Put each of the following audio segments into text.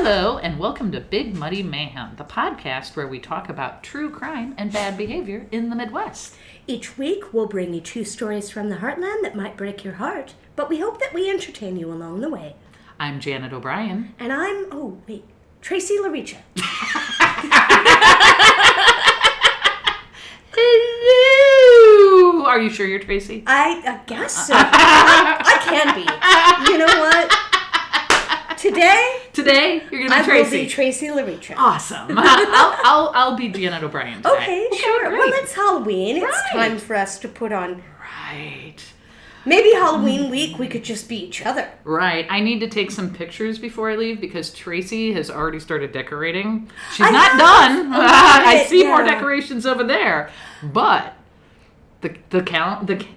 Hello, and welcome to Big Muddy Mayhem, the podcast where we talk about true crime and bad behavior in the Midwest. Each week, we'll bring you two stories from the heartland that might break your heart, but we hope that we entertain you along the way. I'm Janet O'Brien. And I'm, Tracey Laricha. Hello! Are you sure you're Tracey? I guess so. I can be. You know what? Today you're gonna be Tracey. I will be Tracey Laricha. Awesome. I'll be Janet O'Brien today. Okay, sure. Great. Well, it's Halloween. Right. It's time for us to put on. Right. Maybe Halloween week we could just be each other. Right. I need to take some pictures before I leave because Tracey has already started decorating. She's not done. I see more decorations over there, but.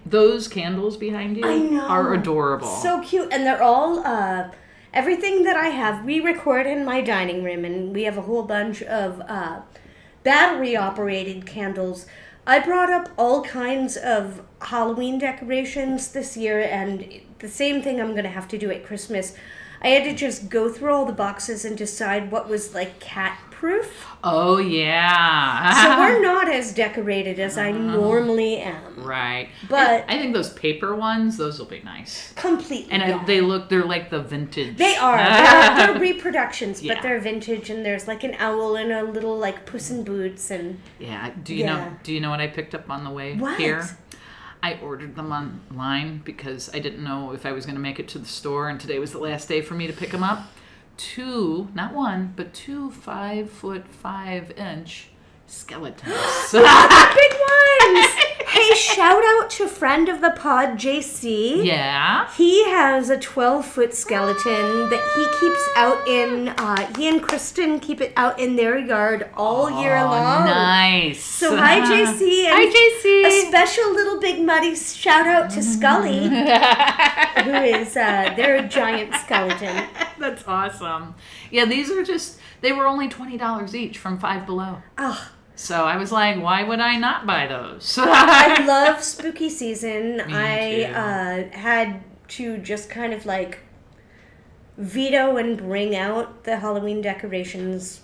Those candles behind you are adorable. So cute. And they're all, everything that I have, we record in my dining room, and we have a whole bunch of battery-operated candles. I brought up all kinds of Halloween decorations this year, and the same thing I'm going to have to do at Christmas. I had to just go through all the boxes and decide what was, cat-proof. Oh, yeah. So we're not as decorated as I normally am. Right. But I think those paper ones, those will be nice. Completely. And they're like the vintage. They are. They're reproductions, Yeah. but they're vintage, and there's an owl and a little Puss in Boots and Yeah. Do you know what I picked up on the way here? I ordered them online because I didn't know if I was going to make it to the store, and today was the last day for me to pick them up. 2, not 1, but 2 5'5" skeletons. big ones. Hey, shout out to friend of the pod, JC. Yeah. He has a 12-foot skeleton that he keeps out in. He and Kristen keep it out in their yard all year long. Nice. So hi, JC. And hi, JC. A special little big muddy shout out to Scully, who is their giant skeleton. That's awesome. Yeah, these are they were only $20 each from Five Below. Oh. So I was like, why would I not buy those? I love spooky season. Me too. I had to just kind of veto and bring out the Halloween decorations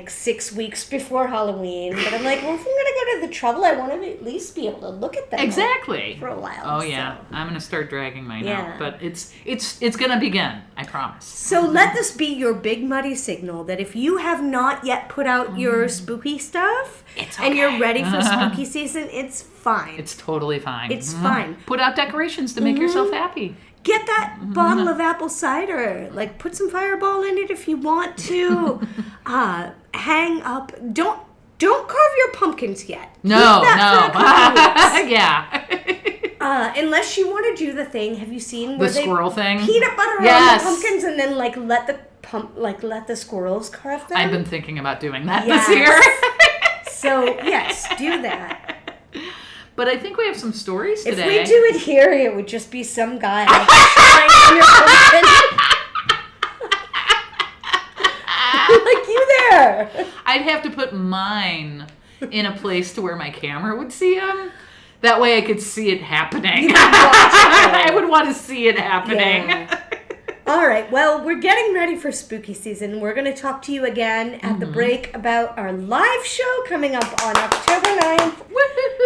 6 weeks before Halloween. But I'm like, well, if I'm going to go to the trouble, I want to at least be able to look at them exactly for a while. Oh, yeah. So. I'm going to start dragging mine Yeah. out. But it's going to begin. I promise. So let this be your big muddy signal that if you have not yet put out your spooky stuff it's okay. and you're ready for spooky season, it's fine. It's totally fine. It's fine. Put out decorations to make yourself happy. Get that bottle of apple cider. Put some Fireball in it if you want to. Hang up. Don't carve your pumpkins yet. No. For a couple weeks. Yeah. Unless you want to do the thing. Have you seen where the squirrel thing? Peanut butter on the pumpkins and then let the squirrels carve them? I've been thinking about doing that this year. So yes, do that. But I think we have some stories today. If we do it here, it would just be some guy on your pumpkin. You there. I'd have to put mine in a place to where my camera would see them. That way I could see it happening. I would want to see it happening. Yeah. All right. Well, we're getting ready for spooky season. We're going to talk to you again at the break about our live show coming up on October 9th.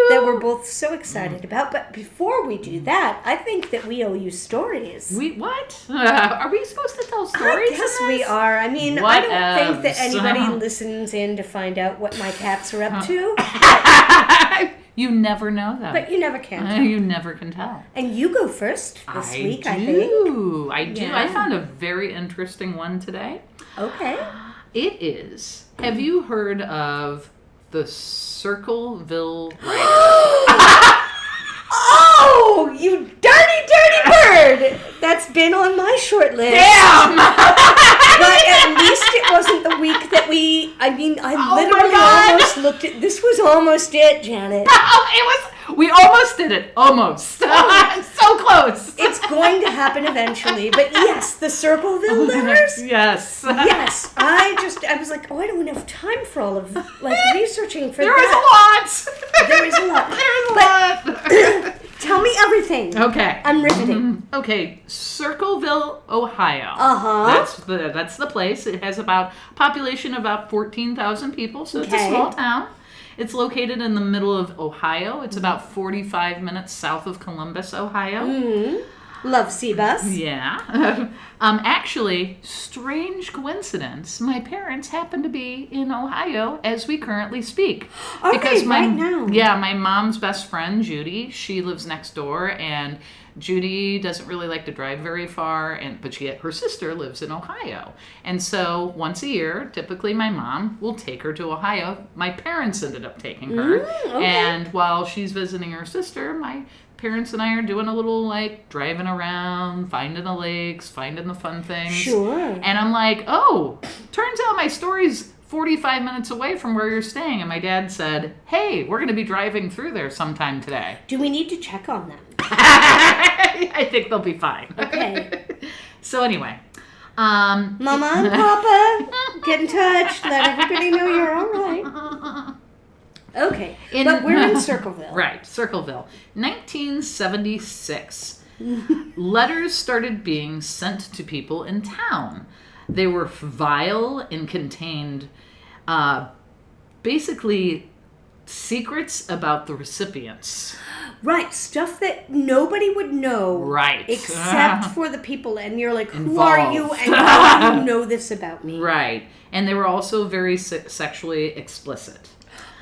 That we're both so excited about. But before we do that, I think that we owe you stories. What? Are we supposed to tell stories? I guess we are. I mean, I don't think that anybody listens in to find out what my cats are up to. You never know that. But you never can tell. You never can tell. And you go first this week, I think. I do. Yeah. I found a very interesting one today. Okay. It is. Have you heard of the Circleville Letters? Oh, you dirty bird! That's been on my short list. Damn! But at least it wasn't the week that I literally almost looked at, this was almost it, Janet. We almost did it. Almost. So close. It's going to happen eventually. But yes, the Circleville Letters. Yes. Yes. I was like, I don't have time for all of, researching for There that. is a lot. There is a lot. There is a lot. Tell me everything everything. Okay. I'm riveting. Okay, Circleville, Ohio. That's the place. It has about a population of about 14,000 people, so it's a small town. It's located in the middle of Ohio. It's about 45 minutes south of Columbus, Ohio. Love Seabus. Yeah. Actually, strange coincidence. My parents happen to be in Ohio as we currently speak. Because right now. Yeah, my mom's best friend, Judy, she lives next door, and Judy doesn't really like to drive very far, but her sister lives in Ohio. And so once a year, typically my mom will take her to Ohio. My parents ended up taking her. And while she's visiting her sister, my parents and I are doing a little like driving around, finding the lakes, finding the fun things. Sure. And I'm like, oh, turns out my story's 45 minutes away from where you're staying. And my dad said, hey, we're going to be driving through there sometime today. Do we need to check on them? I think they'll be fine. Okay. So anyway. Mama and Papa, get in touch. Let everybody know you're all right. Okay, but we're in Circleville. Right, Circleville. 1976. Letters started being sent to people in town. They were vile and contained basically secrets about the recipients. Right, stuff that nobody would know. Right. Except for the people. And you're like, who Involved. are you and how do you know this about me? Right. And they were also very sexually explicit.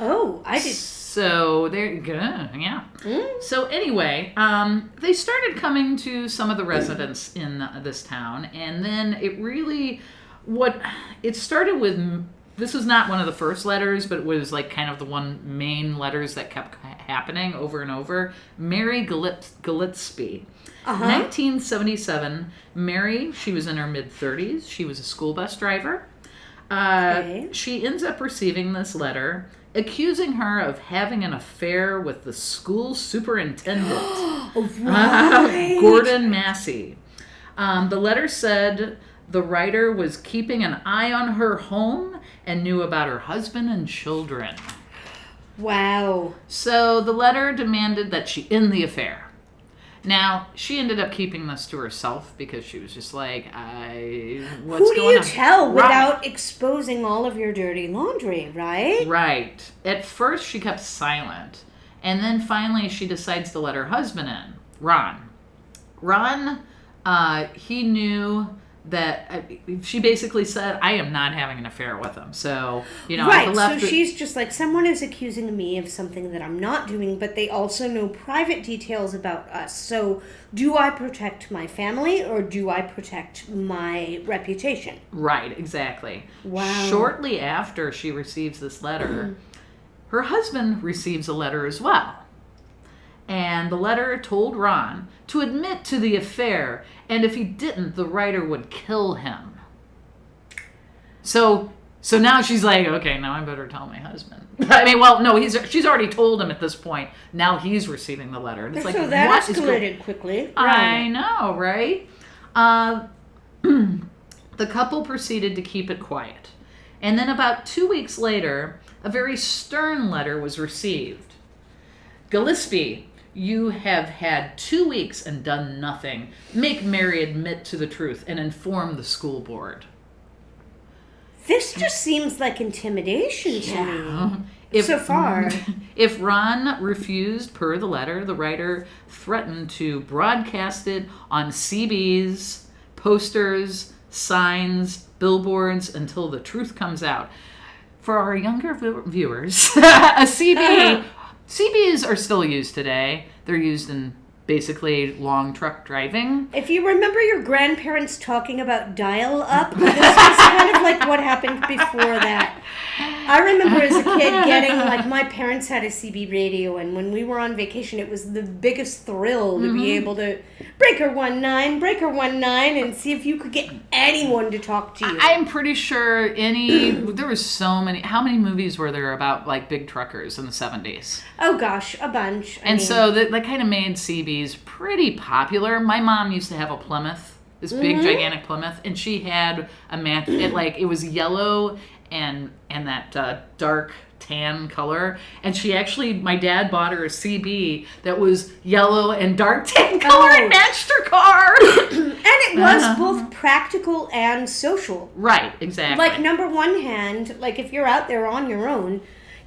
Oh, I did. So they're good, yeah. So anyway, they started coming to some of the residents in this town, and then it started with. This was not one of the first letters, but it was like kind of the one main letters that kept happening over and over. Mary Gillespie. 1977. Mary, she was in her mid-30s. She was a school bus driver. She ends up receiving this letter accusing her of having an affair with the school superintendent, Gordon Massey. The letter said the writer was keeping an eye on her home and knew about her husband and children. Wow. So the letter demanded that she end the affair. Now, she ended up keeping this to herself because she was just like, what's going on? Who do you tell without exposing all of your dirty laundry, right? Right. At first, she kept silent. And then finally, she decides to let her husband in, Ron. Ron, he knew that she basically said, I am not having an affair with him. So, right. So she's just like, someone is accusing me of something that I'm not doing, but they also know private details about us. So do I protect my family or do I protect my reputation? Right, exactly. Wow. Shortly after she receives this letter, her husband receives a letter as well. And the letter told Ron to admit to the affair, and if he didn't, the writer would kill him. So now she's like, okay, now I better tell my husband. I mean, well, no, she's already told him at this point. Now he's receiving the letter. And it's so like, that escalated quickly. I know, right? The couple proceeded to keep it quiet. And then about 2 weeks later, a very stern letter was received. Gillespie, you have had 2 weeks and done nothing. Make Mary admit to the truth and inform the school board. This just seems like intimidation to me. So far. If Ron refused per the letter, the writer threatened to broadcast it on CBs, posters, signs, billboards until the truth comes out. For our younger viewers, a CB... CBs are still used today. They're used in basically long truck driving. If you remember your grandparents talking about dial-up, this was kind of like what happened before that. I remember as a kid getting, like, my parents had a CB radio, and when we were on vacation, it was the biggest thrill to be able to breaker 19, and see if you could get anyone to talk to you. I'm pretty sure there was so many, how many movies were there about, like, big truckers in the 70s? Oh, gosh, a bunch. So that kind of made CBs pretty popular. My mom used to have a Plymouth, this big, gigantic Plymouth, and she had a it was yellow and that dark tan color, and my dad bought her a CB that was yellow and dark tan color and matched her car. And it was both practical and social. Right, exactly. Like, number one hand, like, if you're out there on your own,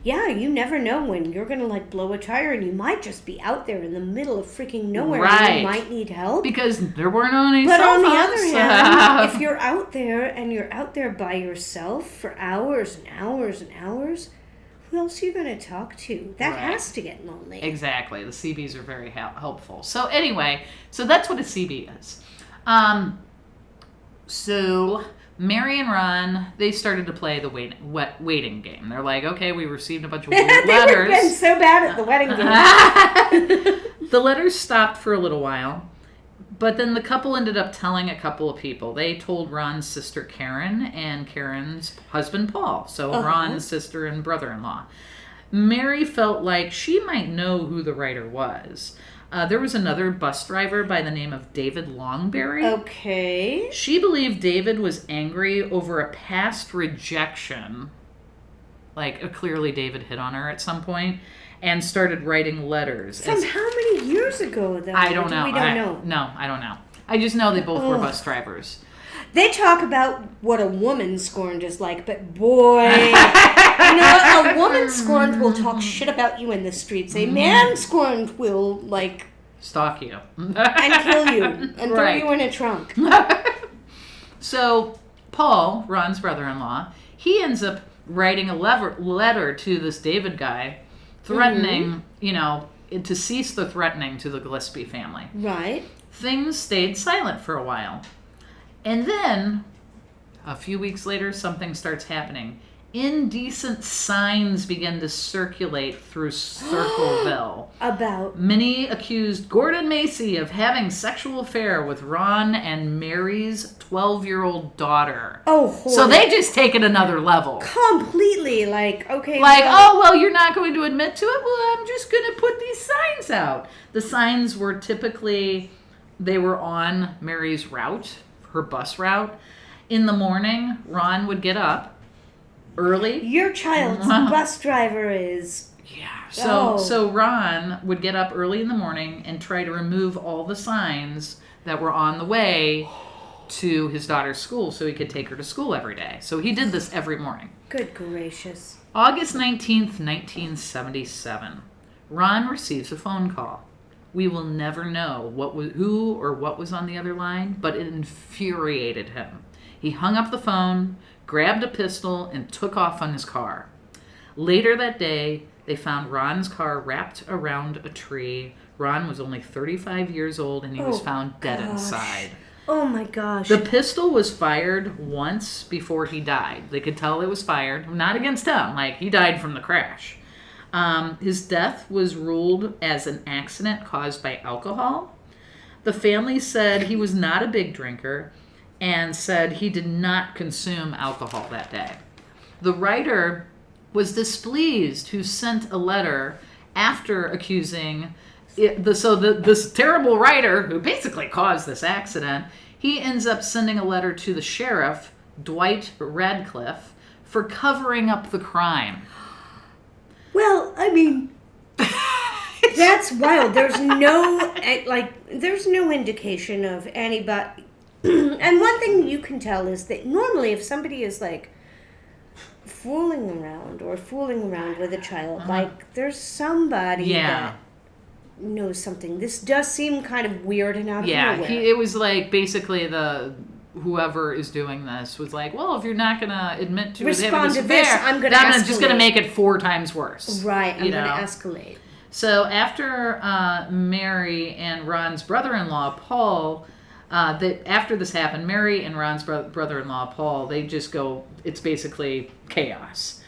yeah, you never know when you're going to, like, blow a tire, and you might just be out there in the middle of freaking nowhere, and you might need help. Because there weren't any But cell on the phones. other hand, if you're out there, and you're out there by yourself for hours and hours and hours, who else are you going to talk to? That has to get lonely. Exactly. The CBs are very helpful. So anyway, so that's what a CB is. So Mary and Ron, they started to play the waiting game. They're like, okay, we received a bunch of letters. They've been so bad at the wedding game. The letters stopped for a little while, but then the couple ended up telling a couple of people. They told Ron's sister Karen and Karen's husband Paul. So Ron's sister and brother-in-law. Mary felt like she might know who the writer was. There was another bus driver by the name of David Longberry. Okay. She believed David was angry over a past rejection. Like, clearly David hit on her at some point, and started writing letters. From how many years ago, though? I don't know. We don't know. No, I don't know. I just know they both were bus drivers. They talk about what a woman scorned is like, but boy, a woman scorned will talk shit about you in the streets. A man scorned will, like, stalk you and kill you and throw you in a trunk. So Paul, Ron's brother-in-law, he ends up writing a letter to this David guy, threatening, to cease the threatening to the Gillespie family. Right. Things stayed silent for a while. And then, a few weeks later, something starts happening. Indecent signs begin to circulate through Circleville. About? Many accused Gordon Macy of having sexual affair with Ron and Mary's 12-year-old daughter. Oh, horrible. So they just take it another level. Completely, okay. Like, you're not going to admit to it? Well, I'm just going to put these signs out. The signs were typically, they were on Mary's route, her bus route. In the morning, Ron would get up early. Your child's bus driver is... Yeah. So Ron would get up early in the morning and try to remove all the signs that were on the way to his daughter's school so he could take her to school every day. So he did this every morning. Good gracious. August 19th, 1977. Ron receives a phone call. We will never know who or what was on the other line, but it infuriated him. He hung up the phone, grabbed a pistol, and took off on his car. Later that day, they found Ron's car wrapped around a tree. Ron was only 35 years old, and he was found dead inside. Oh my gosh. The pistol was fired once before he died. They could tell it was fired. Not against him. He died from the crash. His death was ruled as an accident caused by alcohol. The family said he was not a big drinker and said he did not consume alcohol that day. The writer was displeased, who sent a letter after accusing this terrible writer who basically caused this accident. He ends up sending a letter to the sheriff, Dwight Radcliffe, for covering up the crime. Well, I mean, that's wild. There's no indication of anybody. And one thing you can tell is that normally if somebody is fooling around with a child, there's somebody that knows something. This does seem kind of weird and out of nowhere. It was basically whoever is doing this was well, if you're not going to admit to respond it, to this, I'm just going to make it 4 times worse. Right, I'm going to escalate. So after Mary and Ron's brother-in-law, Paul, after this happened, Mary and Ron's brother-in-law, Paul, they just go, it's basically chaos.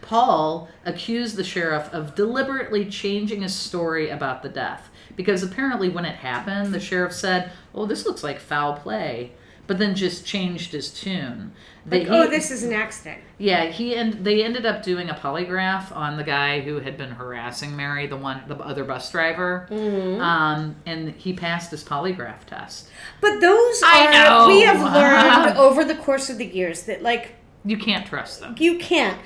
Paul accused the sheriff of deliberately changing his story about the death. Because apparently when it happened, the sheriff said, oh, this looks like foul play, but then just changed his tune. This is an accident. Yeah, they ended up doing a polygraph on the guy who had been harassing Mary, the other bus driver, and he passed his polygraph test. But those are, we have learned over the course of the years that, you can't trust them. You can't.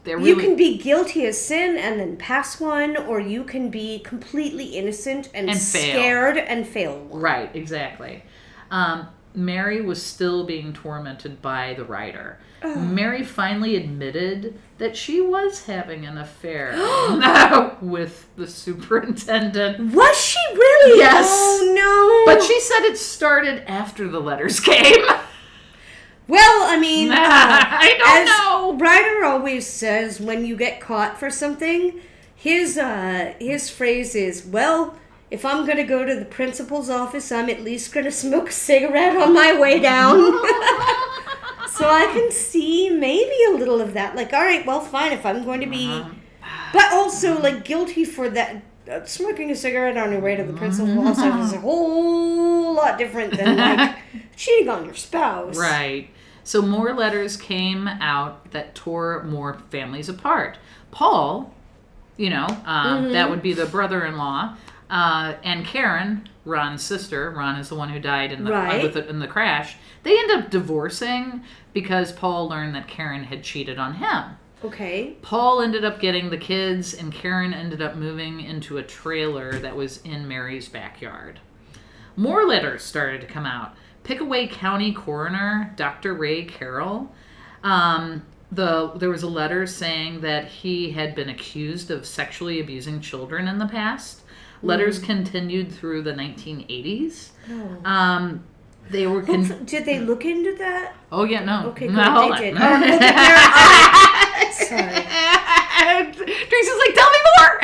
You can be guilty as sin and then pass one, or you can be completely innocent and scared and fail one. Right, exactly. Mary was still being tormented by the writer. Mary finally admitted that she was having an affair with the superintendent. Was she really? Yes. Oh, no. But she said it started after the letters came. Well, I mean, I don't know. Ryder always says when you get caught for something, his phrase is, well, if I'm going to go to the principal's office, I'm at least going to smoke a cigarette on my way down. So I can see maybe a little of that. Like, all right, well, fine, if I'm going to be... But also, like, guilty for that... smoking a cigarette on your way to the principal's office is a whole lot different than, like, cheating on your spouse. Right. So more letters came out that tore more families apart. Paul, that would be the brother-in-law, and Karen, Ron's sister, Ron is the one who died in the crash, they end up divorcing because Paul learned that Karen had cheated on him. Okay. Paul ended up getting the kids, and Karen ended up moving into a trailer that was in Mary's backyard. More letters started to come out. Pickaway County Coroner, Dr. Ray Carroll, there was a letter saying that he had been accused of sexually abusing children in the past. Letters continued through the 1980s. Oh. They were. Did they look into that? Oh yeah, no. Okay, good. No, They did. Sorry. Tracy's like, tell me more.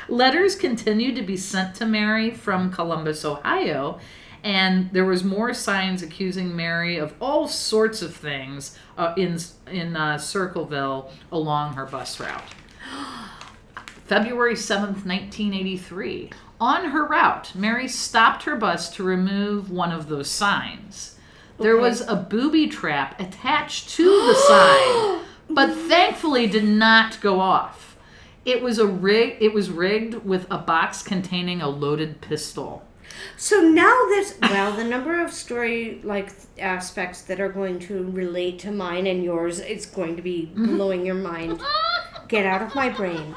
Letters continued to be sent to Mary from Columbus, Ohio, and there was more signs accusing Mary of all sorts of things in Circleville along her bus route. February 7th, 1983. On her route, Mary stopped her bus to remove one of those signs. There was a booby trap attached to the sign, but thankfully did not go off. It was rigged with a box containing a loaded pistol. So now the number of story aspects that are going to relate to mine and yours is going to be blowing your mind. Get out of my brain.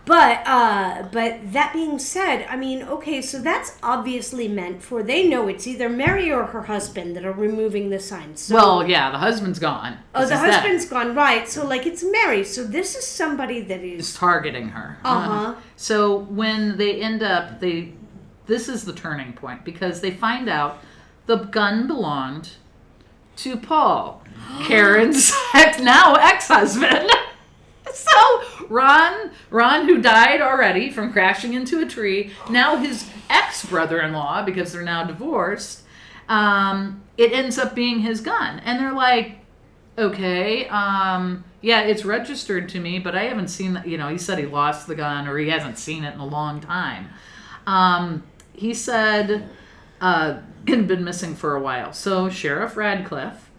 But that being said, I mean, okay, so that's obviously meant for, they know it's either Mary or her husband that are removing the signs. So, well, yeah, the husband's gone. Oh, the husband's gone, right. So, it's Mary. So this is somebody that is targeting her. Uh-huh. So when they end up, this is the turning point, because they find out the gun belonged to Paul, Karen's now ex-husband. So Ron, who died already from crashing into a tree, now his ex-brother-in-law, because they're now divorced, it ends up being his gun. And they're like, okay, yeah, it's registered to me, but I haven't seen that. He said he lost the gun, or he hasn't seen it in a long time. He said it had been missing for a while. So Sheriff Radcliffe.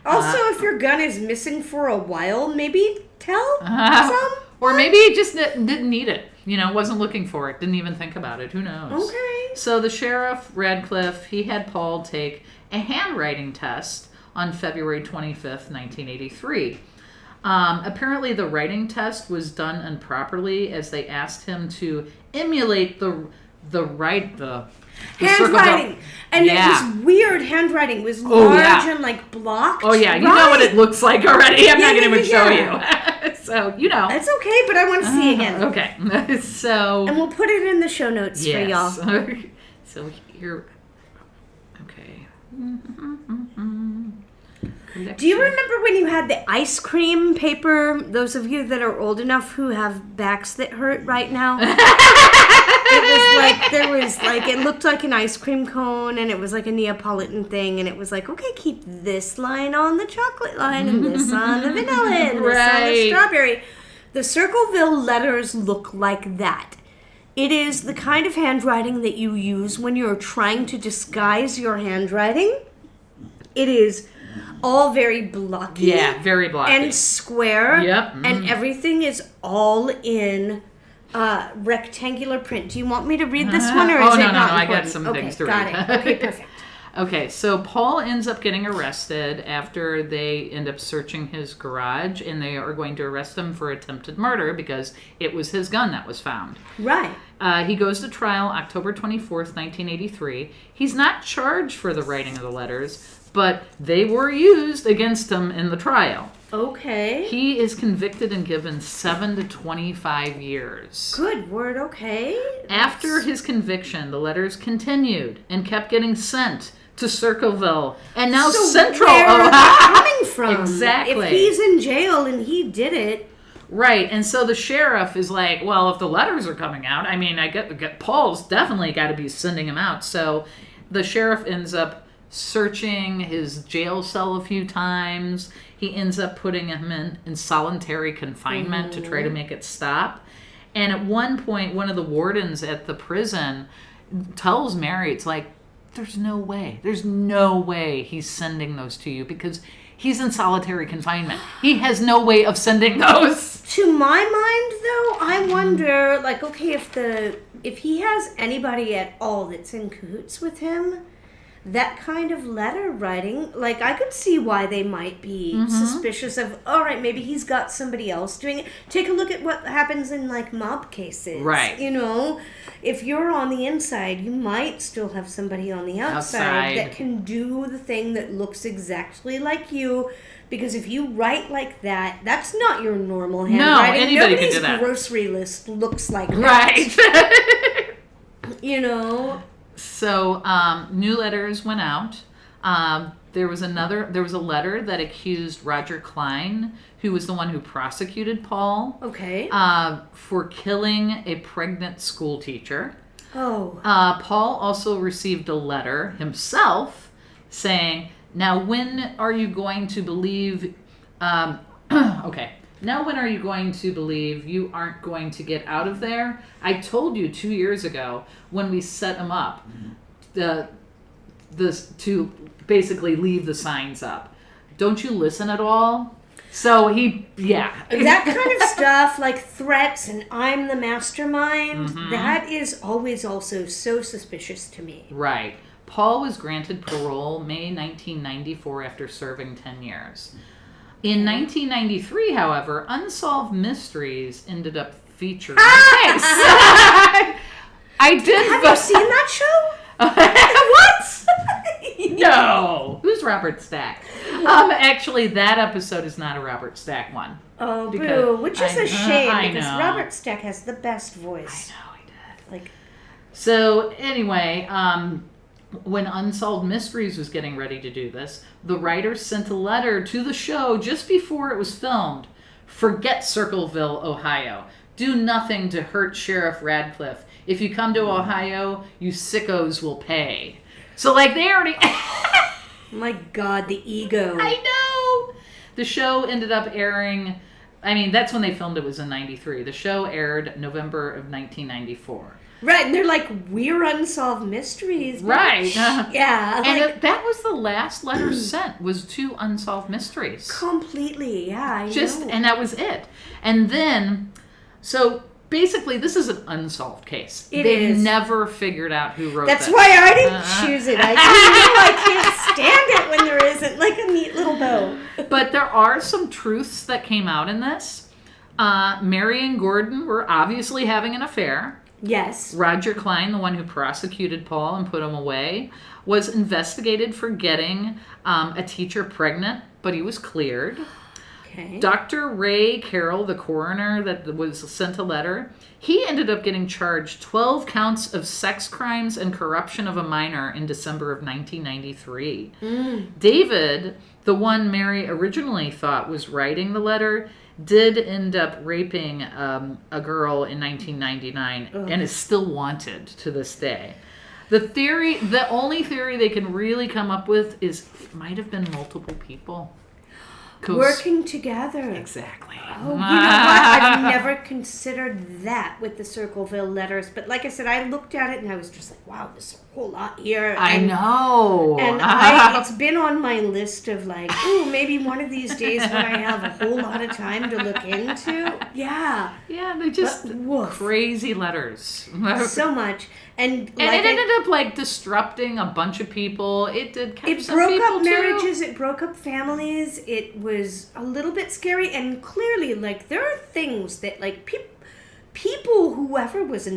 Also, if your gun is missing for a while, maybe tell some. Or maybe he just didn't need it. Wasn't looking for it. Didn't even think about it. Who knows? Okay. So the Sheriff Radcliffe, he had Paul take a handwriting test on February 25th, 1983. Apparently the writing test was done improperly, as they asked him to emulate the handwriting. And it was weird handwriting. It was large and blocked. Oh yeah, you know what it looks like already. I'm not going to even show you. So, That's okay, but I want to see again. Okay. So. And we'll put it in the show notes for y'all. So here. Okay. Do you remember when you had the ice cream paper? Those of you that are old enough who have backs that hurt right now. It looked like an ice cream cone, and it was like a Neapolitan thing, and it was like, okay, keep this line on the chocolate line, and this on the vanilla, and this on the strawberry. The Circleville Letters look like that. It is the kind of handwriting that you use when you're trying to disguise your handwriting. It is all very blocky. Yeah, very blocky. And square. Yep. Mm-hmm. And everything is all in rectangular print. Do you want me to read this one, or is it not important? I got some things to read. Got it. Okay, perfect. Okay, so Paul ends up getting arrested after they end up searching his garage, and they are going to arrest him for attempted murder because it was his gun that was found. Right. He goes to trial October 24th, 1983. He's not charged for the writing of the letters, but they were used against him in the trial. Okay. He is convicted and given 7 to 25 years. Good word, okay. After his conviction, the letters continued and kept getting sent to Circleville and now Central Ohio. Where are they coming from? Exactly. If he's in jail and he did it. Right, and so the sheriff is like, well, if the letters are coming out, I mean, I get Paul's definitely got to be sending them out. So the sheriff ends up searching his jail cell a few times. He ends up putting him in solitary confinement to try to make it stop. And at one point, one of the wardens at the prison tells Mary, it's like, there's no way he's sending those to you because he's in solitary confinement. He has no way of sending those. To my mind, though, I wonder, like, okay, if he has anybody at all that's in cahoots with him, that kind of letter writing, like, I could see why they might be suspicious of, all right, maybe he's got somebody else doing it. Take a look at what happens in, like, mob cases. Right. You know, if you're on the inside, you might still have somebody on the outside that can do the thing that looks exactly like you. Because if you write like that, that's not your normal handwriting. No, anybody Nobody's can do that. Grocery list looks like that. Right. You know? So new letters went out. There was a letter that accused Roger Klein, who was the one who prosecuted Paul, for killing a pregnant school teacher. Oh. Paul also received a letter himself saying, now when are you going to believe, now when are you going to believe you aren't going to get out of there? I told you 2 years ago when we set him up to basically leave the signs up. Don't you listen at all? So that kind of stuff, like threats and I'm the mastermind, that is always also so suspicious to me. Right. Paul was granted parole May 1994 after serving 10 years. In 1993, however, Unsolved Mysteries ended up featuring the case. Have you seen that show? What? No. Who's Robert Stack? Actually, that episode is not a Robert Stack one. Oh, boo. Which is a shame because Robert Stack has the best voice. I know, he did. So, anyway, when Unsolved Mysteries was getting ready to do this, the writers sent a letter to the show just before it was filmed. Forget Circleville, Ohio. Do nothing to hurt Sheriff Radcliffe. If you come to Ohio, you sickos will pay. So, they already... My God, the ego. I know! The show ended up airing... I mean, that's when they filmed it, was in 93. The show aired November of 1994. Right, and they're like, we're Unsolved Mysteries. Right. Yeah. And that was the last letter sent, was to Unsolved Mysteries. Completely, yeah, I know. And that was it. And then, so basically, this is an unsolved case. They've never figured out who wrote That's why I didn't choose it. I can't stand it when there isn't, like, a neat little bow. But there are some truths that came out in this. Mary and Gordon were obviously having an affair. Yes. Roger Klein, the one who prosecuted Paul and put him away, was investigated for getting a teacher pregnant, but he was cleared. Okay. Dr. Ray Carroll, the coroner that was sent a letter, he ended up getting charged 12 counts of sex crimes and corruption of a minor in December of 1993. David, the one Mary originally thought was writing the letter, did end up raping a girl in 1999 and is still wanted to this day. The only theory they can really come up with is it might have been multiple people. Working together. Exactly. Oh, you know what? I've never considered that with the Circleville Letters. But like I said, I looked at it and I was just like, wow, there's a whole lot here. I know. And it's been on my list of like, ooh, maybe one of these days when I have a whole lot of time to look into. Yeah. Yeah, they just crazy letters. So much. And it ended up like disrupting a bunch of people. It did catch some people. It broke up marriages, it broke up families. It was a little bit scary, and clearly like there are things that like people whoever was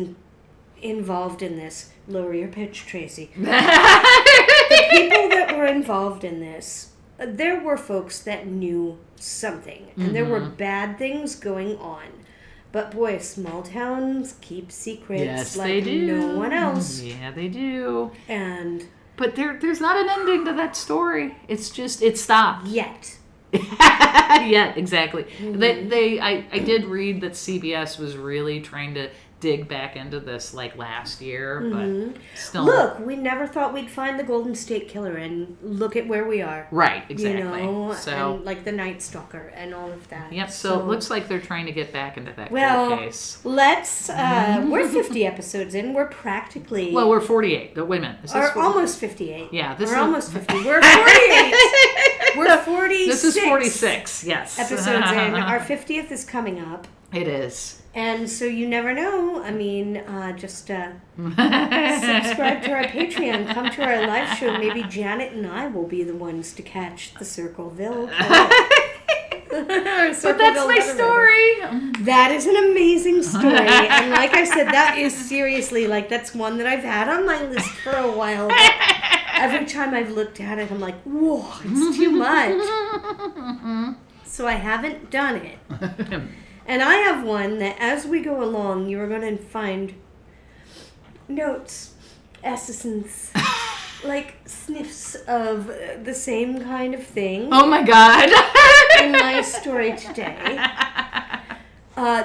involved in this, lower your pitch, Tracy. The people that were involved in this, there were folks that knew something, and there were bad things going on. But boy, small towns keep secrets like no one else. Yeah, they do. But there's not an ending to that story. It's just, it stopped. Yet. Yeah, exactly. I did read that CBS was really trying to dig back into this like last year, but still. Look, we never thought we'd find the Golden State Killer, and look at where we are. Right, exactly. And like the Night Stalker and all of that. Yep. So it looks like they're trying to get back into that court case. Let's. We're 50 episodes in. We're practically. Well, we're 48. But wait a minute. We're almost 58. Yeah, we're almost 50. We're 48. We're 46. This is 46. Yes. Episodes in. Our 50th is coming up. It is. And so you never know. I mean, just subscribe to our Patreon. Come to our live show. Maybe Janet and I will be the ones to catch the Circleville. But that's my story. That is an amazing story. And like I said, that is seriously, like, that's one that I've had on my list for a while. But every time I've looked at it, I'm like, whoa, it's too much. So I haven't done it. And I have one that as we go along, you are going to find notes, essence, like sniffs of the same kind of thing. Oh my God. In my story today.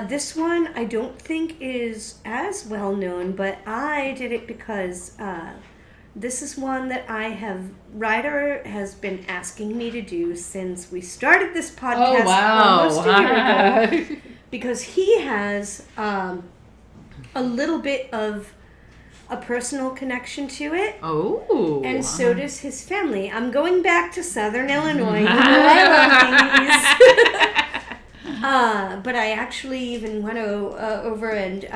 This one I don't think is as well known, but I did it because this is one that Ryder has been asking me to do since we started this podcast almost a year ago. Because he has a little bit of a personal connection to it. Oh. And so does his family. I'm going back to Southern Illinois. You know I love these. But I actually even went over and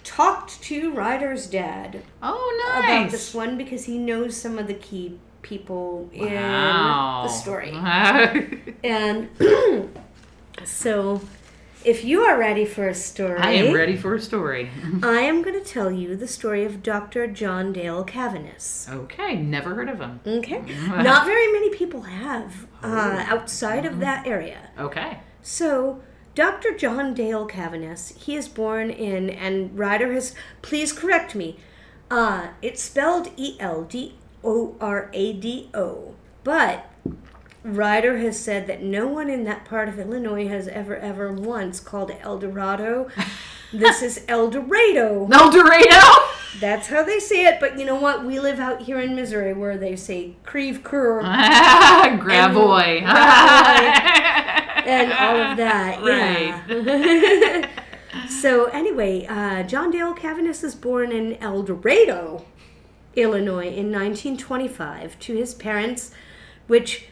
talked to Ryder's dad. Oh, nice. About this one because he knows some of the key people in the story. And so, if you are ready for a story... I am ready for a story. I am going to tell you the story of Dr. John Dale Cavaness. Okay, never heard of him. Okay. Not very many people have outside of that area. Okay. So, Dr. John Dale Cavaness, he is born in, and Ryder has, please correct me, it's spelled Eldorado, but Ryder has said that no one in that part of Illinois has ever once called it El Dorado. This is El Dorado. El Dorado? That's how they say it, but you know what? We live out here in Missouri where they say Creve Coeur. Gravoy. And all of that. Right. Yeah. So anyway, John Dale Cavaness is born in El Dorado, Illinois in 1925 to his parents, which...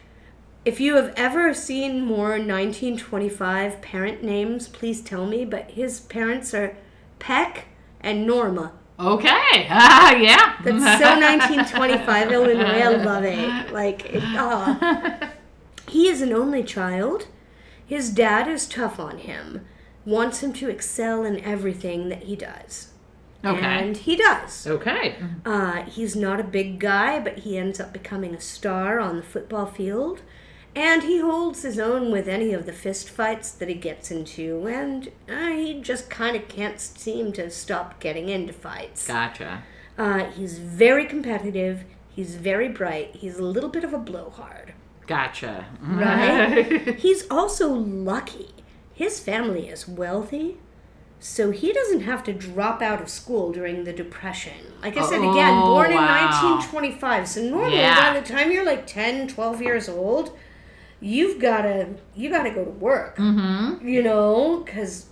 If you have ever seen more 1925 parent names, please tell me. But his parents are Peck and Norma. Okay. Yeah. That's so 1925 Illinois. I love it. He is an only child. His dad is tough on him. Wants him to excel in everything that he does. Okay. And he does. Okay. He's not a big guy, but he ends up becoming a star on the football field. And he holds his own with any of the fist fights that he gets into, and he just kind of can't seem to stop getting into fights. Gotcha. He's very competitive, he's very bright, he's a little bit of a blowhard. Gotcha. Right? He's also lucky. His family is wealthy, so he doesn't have to drop out of school during the Depression. Like I said, again, born in 1925, so normally by the time you're like 10, 12 years old... you gotta go to work, you know, because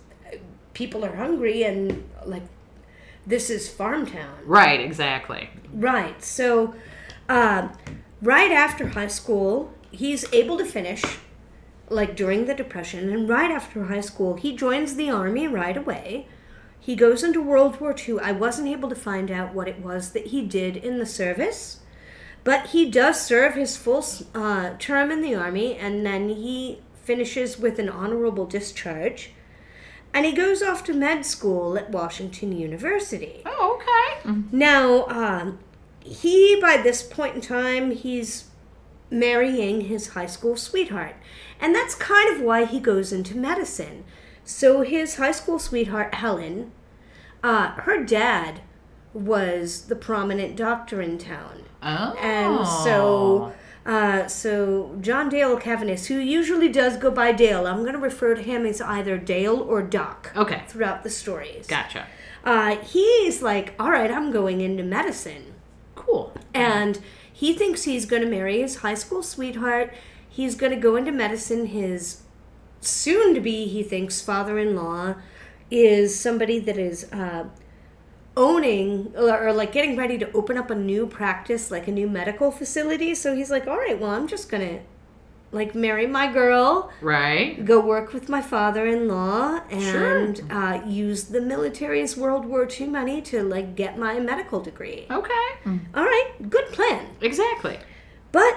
people are hungry and like this is farm town. Right, exactly. Right. So, right after high school, he's able to finish like during the Depression, and right after high school, he joins the Army right away. He goes into World War II. I wasn't able to find out what it was that he did in the service, but he does serve his full term in the Army, and then he finishes with an honorable discharge, and he goes off to med school at Washington University. Oh, okay. Mm-hmm. Now, he, by this point in time, he's marrying his high school sweetheart. And that's kind of why he goes into medicine. So his high school sweetheart, Helen, her dad was the prominent doctor in town. Oh. And so John Dale Cavaness, who usually does go by Dale, I'm going to refer to him as either Dale or Doc. Okay. Throughout the stories. Gotcha. He's like, all right, I'm going into medicine. Cool. And he thinks he's going to marry his high school sweetheart. He's going to go into medicine. His soon-to-be, he thinks, father-in-law is somebody that is owning or like getting ready to open up a new practice, like a new medical facility. So he's like, all right, well, I'm just going to like marry my girl. Right. Go work with my father-in-law and use the military's World War II money to like get my medical degree. Okay. All right, good plan. Exactly. But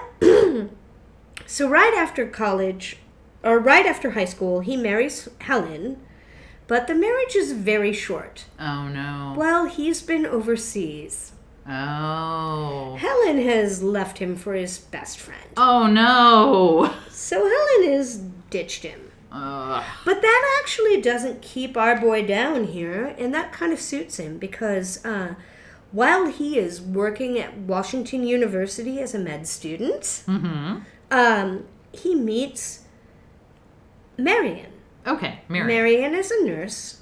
so right after college, or right after high school, he marries Helen, but the marriage is very short. Oh, no. Well, he's been overseas. Oh. Helen has left him for his best friend. Oh, no. So Helen has ditched him. But that actually doesn't keep our boy down here, and that kind of suits him because while he is working at Washington University as a med student, he meets Marion. Okay, Marion. Marion is a nurse.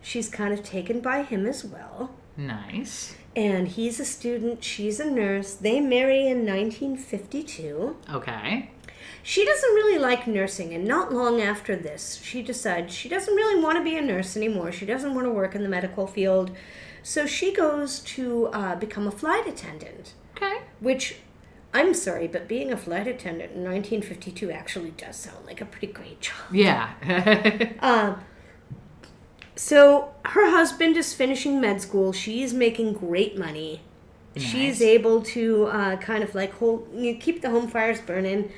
She's kind of taken by him as well. Nice. And he's a student, she's a nurse. They marry in 1952. Okay. She doesn't really like nursing, and not long after this, she decides she doesn't really want to be a nurse anymore. She doesn't want to work in the medical field. So she goes to become a flight attendant. Okay. Which, I'm sorry, but being a flight attendant in 1952 actually does sound like a pretty great job. Yeah. So her husband is finishing med school. She's making great money. Nice. She's able to kind of like keep the home fires burning.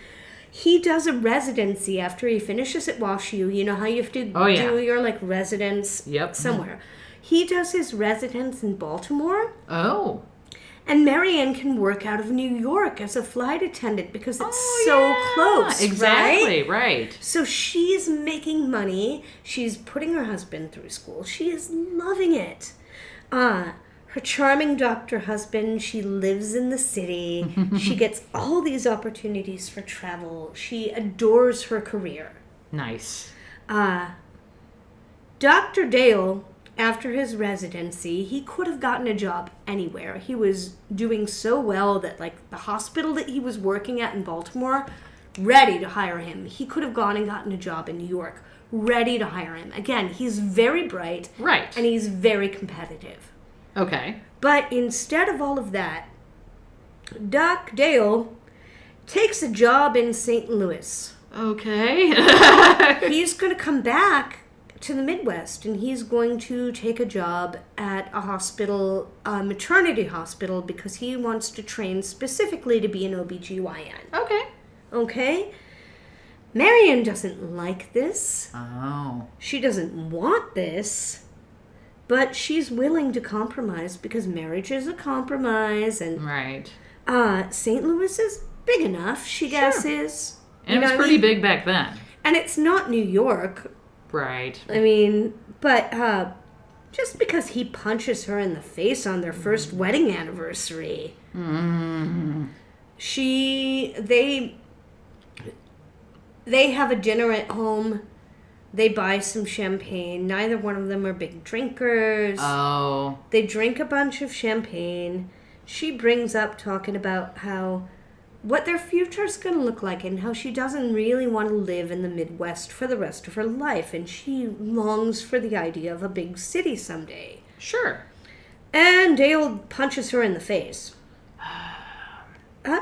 He does a residency after he finishes at WashU. You know how you have to do your like residence somewhere. He does his residence in Baltimore. Oh. And Marianne can work out of New York as a flight attendant because it's so close. Exactly, right. So she's making money. She's putting her husband through school. She is loving it. Her charming doctor husband, she lives in the city. She gets all these opportunities for travel. She adores her career. Nice. Dr. Dale, after his residency, he could have gotten a job anywhere. He was doing so well that, like, the hospital that he was working at in Baltimore, ready to hire him. He could have gone and gotten a job in New York, ready to hire him. Again, he's very bright. Right. And he's very competitive. Okay. But instead of all of that, Doc Dale takes a job in St. Louis. Okay. He's going to come back to the Midwest, and he's going to take a job at a hospital, a maternity hospital, because he wants to train specifically to be an OBGYN. Okay. Okay? Marion doesn't like this. Oh. She doesn't want this, but she's willing to compromise because marriage is a compromise, and right. St. Louis is big enough, she guesses. And it was pretty big back then. And it's not New York. Right. I mean, but just because he punches her in the face on their first wedding anniversary, they have a dinner at home. They buy some champagne. Neither one of them are big drinkers. Oh. They drink a bunch of champagne. She brings up talking about what their future's going to look like and how she doesn't really want to live in the Midwest for the rest of her life, and she longs for the idea of a big city someday. Sure. And Dale punches her in the face.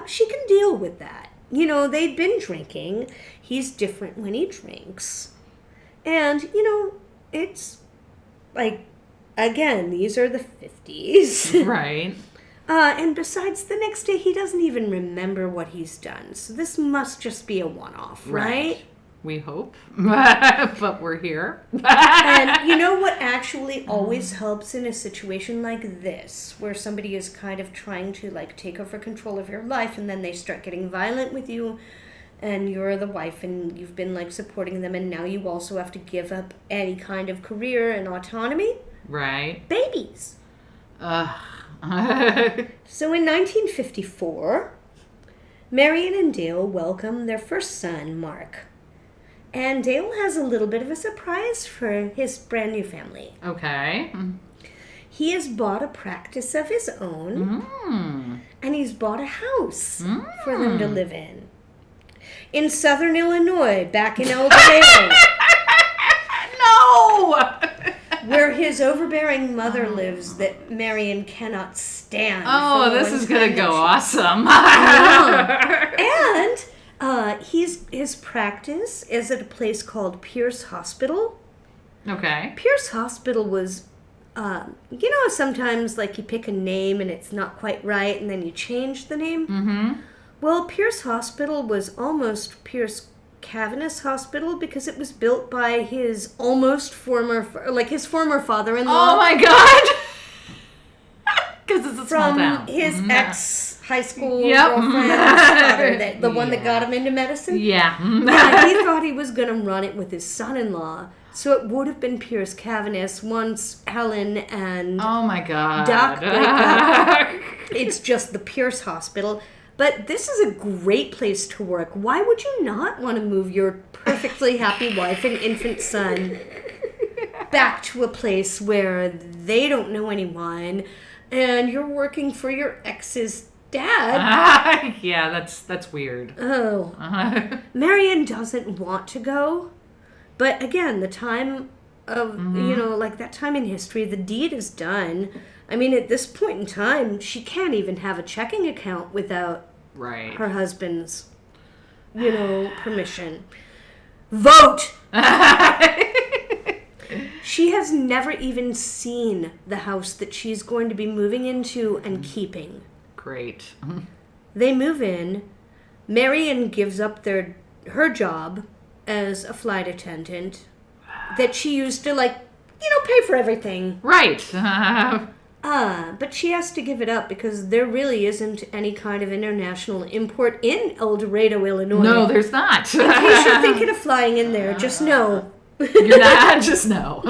She can deal with that. they'd been drinking. He's different when he drinks. And, it's like, again, these are the 50s. Right. And besides, the next day, he doesn't even remember what he's done. So this must just be a one-off, right? We hope. But we're here. And you know what actually always helps in a situation like this, where somebody is kind of trying to, like, take over control of your life, and then they start getting violent with you, and you're the wife, and you've been, like, supporting them, and now you also have to give up any kind of career and autonomy? Right. Babies. So in 1954, Marion and Dale welcome their first son, Mark. And Dale has a little bit of a surprise for his brand new family. Okay. He has bought a practice of his own, and he's bought a house for them to live in southern Illinois, back in El Dorado. No! Where his overbearing mother lives that Marion cannot stand. Oh, this is going to go awesome. And his practice is at a place called Pierce Hospital. Okay. Pierce Hospital was, sometimes like you pick a name and it's not quite right and then you change the name? Mm-hmm. Well, Pierce Hospital was almost Pierce Cavaness Hospital because it was built by his former father-in-law. Oh my God! Because it's a small town. From his ex-high school girlfriend's father, the one that got him into medicine. Yeah. He thought he was going to run it with his son-in-law. So it would have been Pierce Cavaness once Helen and oh my God. Doc break up. It's just the Pierce Hospital. But this is a great place to work. Why would you not want to move your perfectly happy wife and infant son back to a place where they don't know anyone and you're working for your ex's dad? Yeah, that's weird. Oh. Marion doesn't want to go. But again, the time of, that time in history, the deed is done. I mean, at this point in time, she can't even have a checking account without her husband's, permission. Vote! She has never even seen the house that she's going to be moving into and keeping. Great. They move in. Marion gives up her job as a flight attendant that she used to, pay for everything. Right. But she has to give it up because there really isn't any kind of international import in El Dorado, Illinois. No, there's not. In case you're thinking of flying in there, just know. You're not, just know.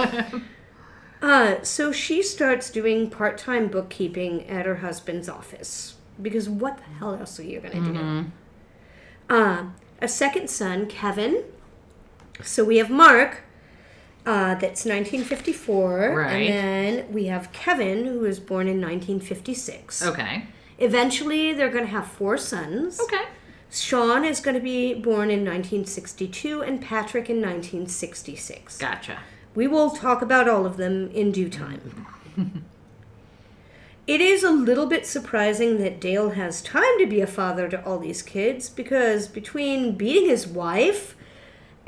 So she starts doing part-time bookkeeping at her husband's office. Because what the hell else are you going to do? A second son, Kevin. So we have Mark, that's 1954. Right. And then we have Kevin, who was born in 1956. Okay. Eventually, they're going to have 4 sons. Okay. Sean is going to be born in 1962 and Patrick in 1966. Gotcha. We will talk about all of them in due time. It is a little bit surprising that Dale has time to be a father to all these kids because between beating his wife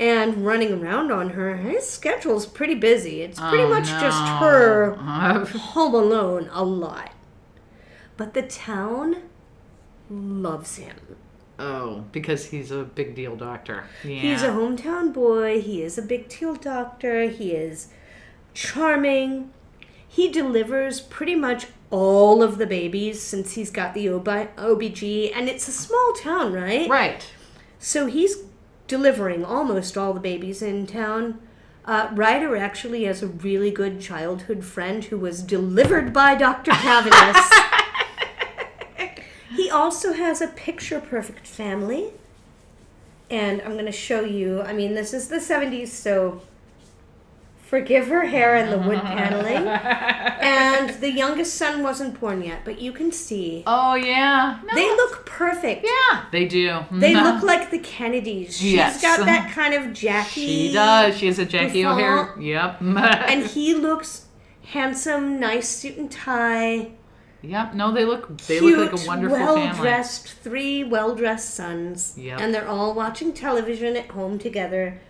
and running around on her, his schedule's pretty busy. It's pretty much just her home alone a lot. But the town loves him. Oh, because he's a big deal doctor. Yeah. He's a hometown boy. He is a big deal doctor. He is charming. He delivers pretty much all of the babies since he's got the OBG. And it's a small town, right? Right. So he's delivering almost all the babies in town. Ryder actually has a really good childhood friend who was delivered by Dr. Cavaness. He also has a picture-perfect family. And I'm going to show you, I mean, this is the 70s, so forgive her hair and the wood paneling. And the youngest son wasn't born yet, but you can see. Oh, yeah. No. They look perfect. Yeah, they do. They look like the Kennedys. She's got that kind of Jackie. She does. She has a Jackie O'Hare. Yep. And he looks handsome, nice suit and tie. Yep. No, they look like a wonderful family. Three well-dressed sons. Yep. And they're all watching television at home together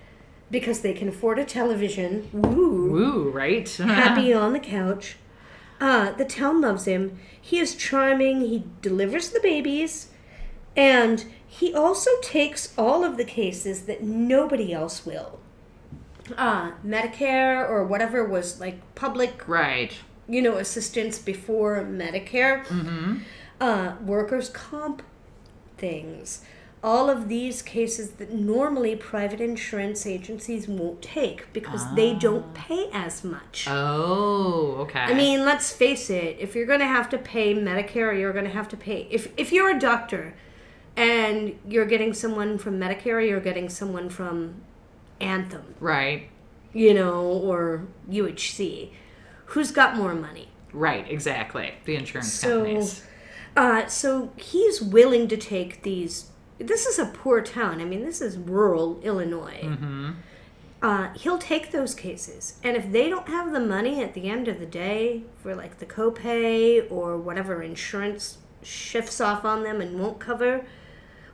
because they can afford a television. Woo. Woo, right? Happy on the couch. The town loves him. He is charming. He delivers the babies. And he also takes all of the cases that nobody else will. Medicare or whatever was like public, right? Assistance before Medicare. Mm-hmm. Workers' comp things. All of these cases that normally private insurance agencies won't take because they don't pay as much. Oh, okay. I mean, let's face it. If you're going to have to pay Medicare, you're going to have to pay. If you're a doctor and you're getting someone from Medicare, you're getting someone from Anthem. Right. Or UHC. Who's got more money? Right, exactly. The insurance companies. So he's willing to take these. This is a poor town. I mean, this is rural Illinois. Mm-hmm. He'll take those cases. And if they don't have the money at the end of the day for like the copay or whatever insurance shifts off on them and won't cover,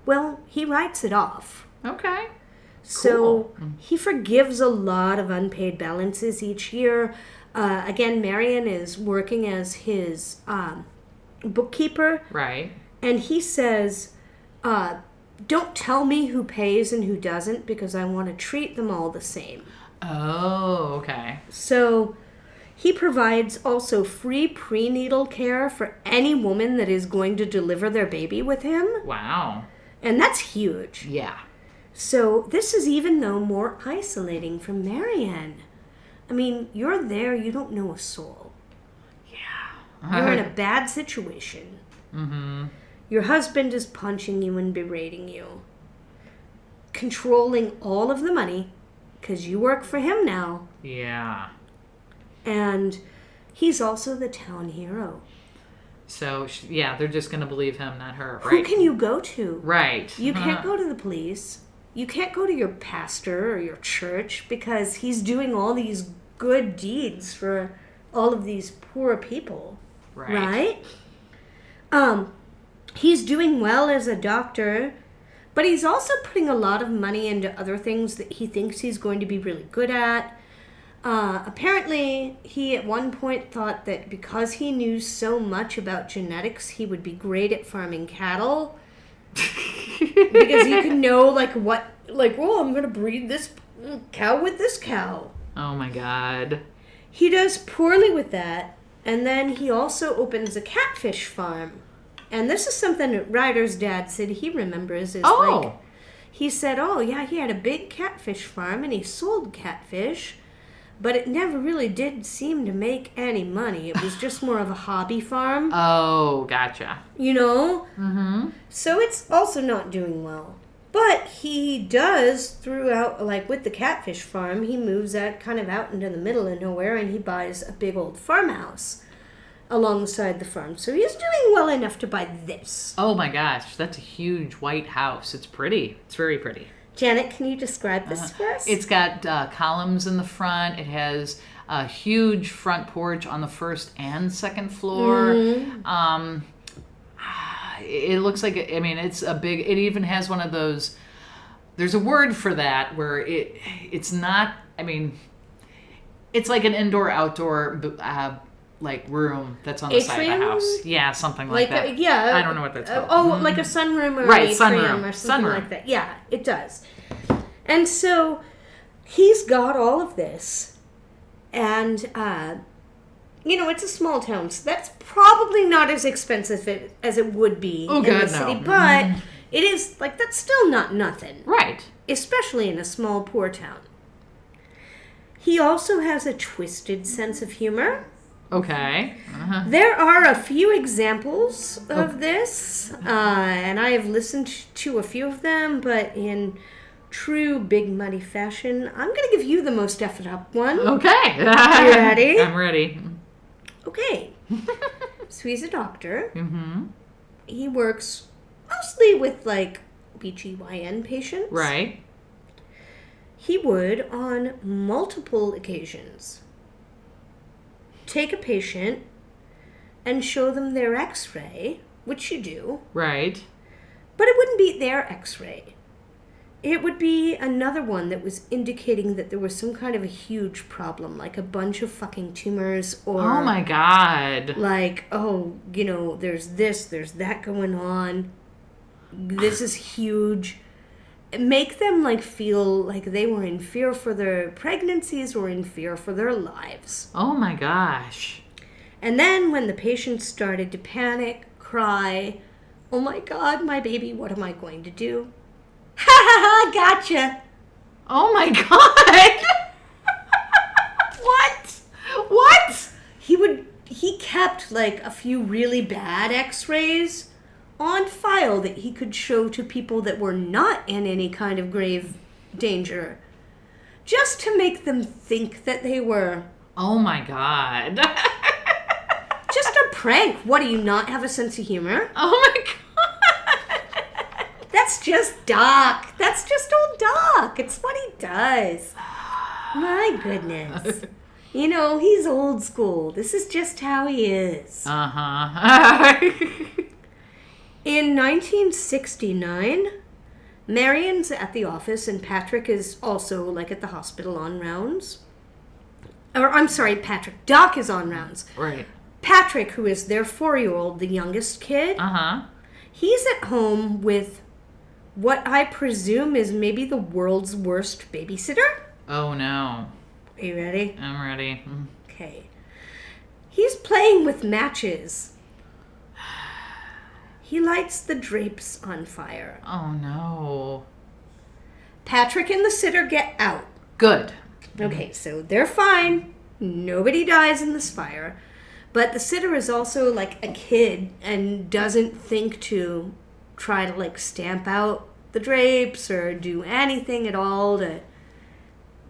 well, he writes it off. Okay. So he forgives a lot of unpaid balances each year. Again, Marion is working as his bookkeeper. Right. And he says, don't tell me who pays and who doesn't because I want to treat them all the same. Oh, okay. So he provides also free prenatal care for any woman that is going to deliver their baby with him. Wow. And that's huge. Yeah. So this is even though more isolating from Marianne. I mean, you're there, you don't know a soul. Yeah. You're in a bad situation. Mm-hmm. Your husband is punching you and berating you. Controlling all of the money, because you work for him now. Yeah. And he's also the town hero. So, they're just going to believe him, not her, right? Who can you go to? Right. You can't go to the police. You can't go to your pastor or your church because he's doing all these good deeds for all of these poor people. Right? He's doing well as a doctor, but he's also putting a lot of money into other things that he thinks he's going to be really good at. Apparently, he at one point thought that because he knew so much about genetics, he would be great at farming cattle. Because you can know, I'm going to breed this cow with this cow. Oh, my God. He does poorly with that, and then he also opens a catfish farm. And this is something that Ryder's dad said he remembers. He said, he had a big catfish farm, and he sold catfish, but it never really did seem to make any money. It was just more of a hobby farm. Oh, gotcha. Mm-hmm. So it's also not doing well. But he does throughout, with the catfish farm, he moves that kind of out into the middle of nowhere and he buys a big old farmhouse alongside the farm. So he's doing well enough to buy this. Oh my gosh, that's a huge white house. It's pretty. It's very pretty. Janet, can you describe this for us? It's got columns in the front. It has a huge front porch on the first and second floor. Mm-hmm. It looks like, it's a big, it even has one of those, there's a word for that where it's not, it's like an indoor-outdoor room that's on the side of the house. Yeah, something like that. I don't know what that's called. Like a sunroom or an atrium or something like that. Yeah, it does. And so he's got all of this. And, it's a small town, so that's probably not as expensive as it would be in the city. No. But it is, that's still not nothing. Right. Especially in a small, poor town. He also has a twisted sense of humor. Okay. Uh-huh. There are a few examples of this, and I have listened to a few of them, but in true Big Muddy fashion, I'm going to give you the most effed up one. Okay. You ready? I'm ready. Okay. So he's a doctor. Mm-hmm. He works mostly with, OBGYN patients. Right. He would, on multiple occasions, take a patient and show them their x-ray, which you do. Right. But it wouldn't be their x-ray. It would be another one that was indicating that there was some kind of a huge problem, like a bunch of fucking tumors or... Oh my God. Like, there's this, there's that going on. This is huge. Make them, like, feel like they were in fear for their pregnancies or in fear for their lives. Oh my gosh. And then when the patients started to panic, cry, oh my God, my baby, what am I going to do? Ha ha ha, gotcha. Oh my God. What? He kept like a few really bad x-rays on file that he could show to people that were not in any kind of grave danger. Just to make them think that they were. Oh my God. Just a prank. What, do you not have a sense of humor? Oh my God. That's just Doc. That's just old Doc. It's what he does. My goodness. He's old school. This is just how he is. Uh-huh. In 1969, Marion's at the office and Patrick is also, like, at the hospital on rounds. Doc is on rounds. Right. Patrick, who is their 4-year-old, the youngest kid, he's at home with what I presume is maybe the world's worst babysitter. Oh, no. Are you ready? I'm ready. Okay. He's playing with matches. He lights the drapes on fire. Oh, no. Patrick and the sitter get out. Good. Okay, so they're fine. Nobody dies in this fire. But the sitter is also, like, a kid and doesn't think to try to, like, stamp out the drapes or do anything at all to,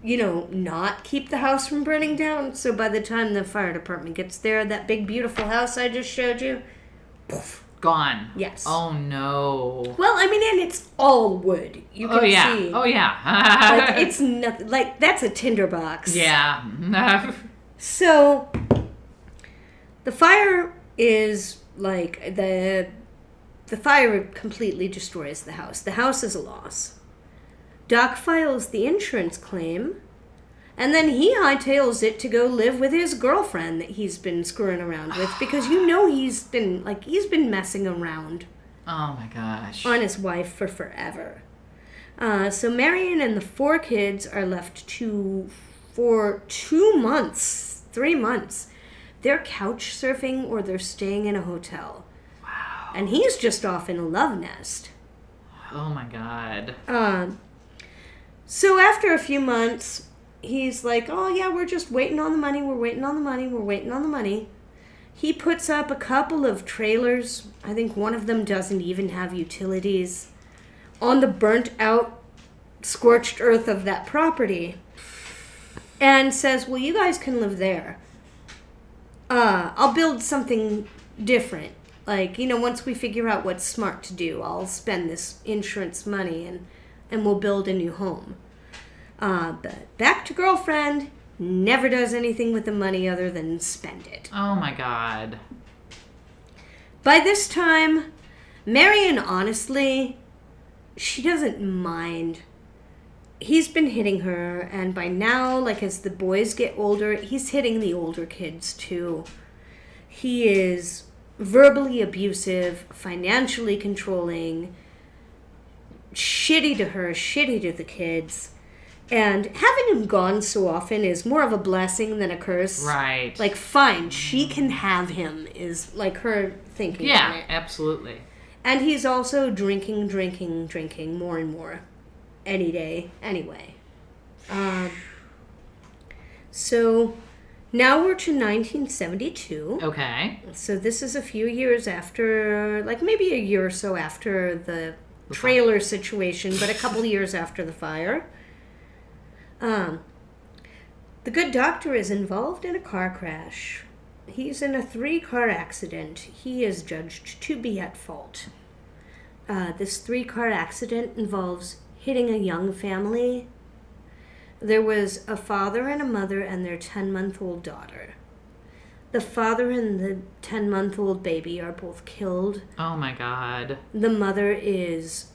not keep the house from burning down. So by the time the fire department gets there, that big, beautiful house I just showed you, poof. Gone. Yes. Oh, no. Well, I mean, and it's all wood. You can see. Oh, yeah. Like, it's nothing. Like, that's a tinderbox. Yeah. So, the fire is, like, the fire completely destroys the house. The house is a loss. Doc files the insurance claim, and then he hightails it to go live with his girlfriend that he's been screwing around with, because he's been messing around. Oh my gosh. On his wife for forever. So Marion and the 4 kids are left for 2 months, 3 months. They're couch surfing or they're staying in a hotel. Wow. And he's just off in a love nest. Oh my God. So after a few months, he's like, oh yeah, we're just waiting on the money. He puts up a couple of trailers. I think one of them doesn't even have utilities. On the burnt out, scorched earth of that property. And says, well, you guys can live there. I'll build something different. Like, once we figure out what's smart to do, I'll spend this insurance money and we'll build a new home. But back to girlfriend, never does anything with the money other than spend it. Oh my God. By this time, Marion, honestly, she doesn't mind. He's been hitting her, and by now, like, as the boys get older, he's hitting the older kids too. He is verbally abusive, financially controlling, shitty to her, shitty to the kids. And having him gone so often is more of a blessing than a curse. Right. Like, fine, she can have him, is like her thinking on it. Yeah, absolutely. And he's also drinking more and more. Any day, anyway. So, now we're to 1972. Okay. So this is a few years after, like maybe a year or so after the trailer situation, but a couple years after the fire. The good doctor is involved in a car crash. He's in a 3-car accident. He is judged to be at fault. This 3-car accident involves hitting a young family. There was a father and a mother and their 10-month-old daughter. The father and the 10-month-old baby are both killed. Oh my God. The mother is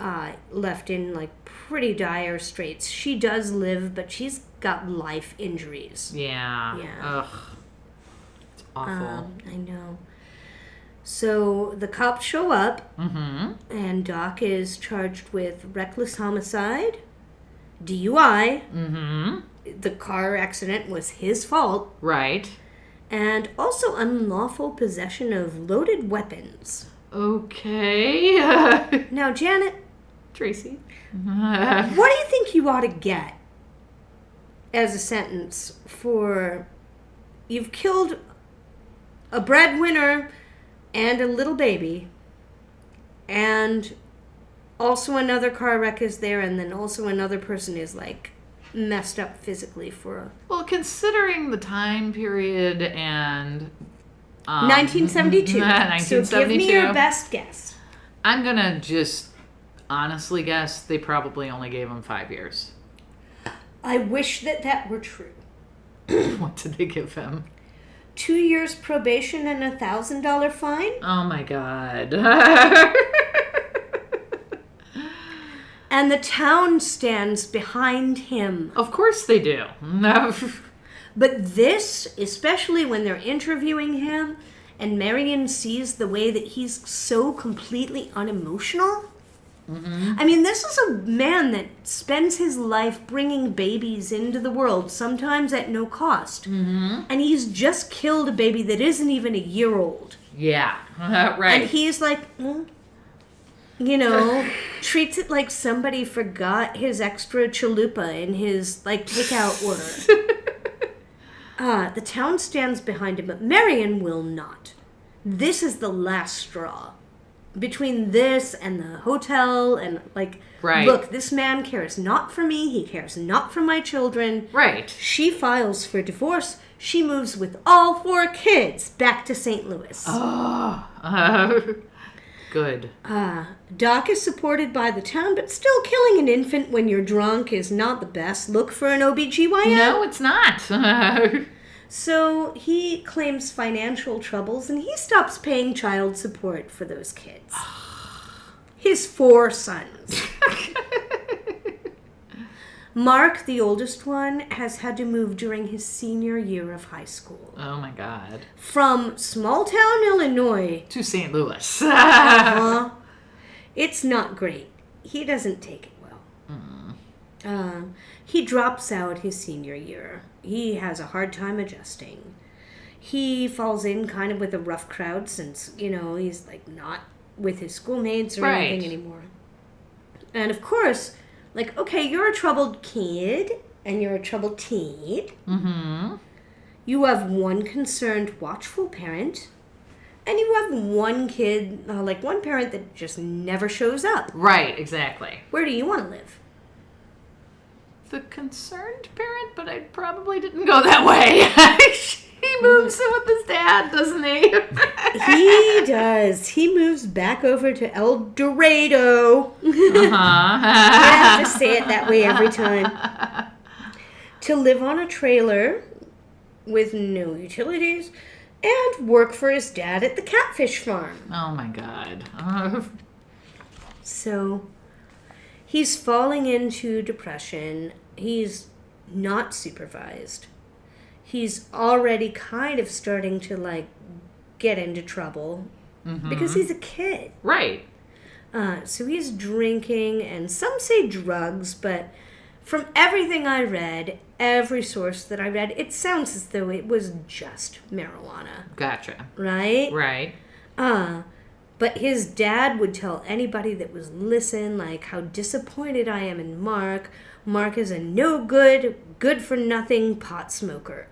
left in like pretty dire straits. She does live, but she's got life injuries. Yeah. Ugh. It's awful. I know. So the cops show up, and Doc is charged with reckless homicide, DUI. The car accident was his fault. Right. And also unlawful possession of loaded weapons. Okay. Now, Janet. Tracy. What do you think you ought to get as a sentence for you've killed a breadwinner and a little baby, and also another car wreck is there, and then also another person is like messed up physically for a... Well, considering the time period and 1972. 1972. So give me your best guess. I'm gonna just honestly guess they probably only gave him 5 years. I wish that were true. What did they give him? 2 years probation and $1,000 fine. Oh my God. And the town stands behind him. Of course they do. But this, especially when they're interviewing him and Marion sees the way that he's so completely unemotional. I mean, this is a man that spends his life bringing babies into the world, sometimes at no cost. And he's just killed a baby that isn't even a year old. Yeah, right. And he's like, you know, treats it like somebody forgot his extra chalupa in his, like, takeout order. The town stands behind him, but Marion will not. This is the last straw. Between this and the hotel and, like, look, this man cares not for me. He cares not for my children. Right. She files for divorce. She moves with all 4 kids back to St. Louis. Oh, good. Doc is supported by the town, but still killing an infant when you're drunk is not the best look for an OBGYN. No, it's not. So he claims financial troubles, and he stops paying child support for those kids. His 4 sons. Mark, the oldest one, has had to move during his senior year of high school. Oh my God. From small town Illinois to St. Louis. It's not great. He doesn't take it well. He drops out his senior year. He has a hard time adjusting. He falls in kind of with a rough crowd since, you know, he's like not with his schoolmates or anything anymore. And of course, like, okay, you're a troubled kid and you're a troubled teen. You have one concerned, watchful parent. And you have one kid, like one parent that just never shows up. Right, exactly. Where do you want to live? The concerned parent, but I probably didn't go that way. He moves in with his dad, doesn't he? He does. He moves back over to El Dorado. I have to say it that way every time. To live on a trailer with no utilities and work for his dad at the catfish farm. Oh my God. So he's falling into depression. He's not supervised. He's already kind of starting to, like, get into trouble because he's a kid. Right. So he's drinking, and some say drugs, but from everything I read, every source that I read, it sounds as though it was just marijuana. Gotcha. Right? Right. But his dad would tell anybody that was listen, like, how disappointed I am in Mark. Mark is a no-good, good-for-nothing pot smoker.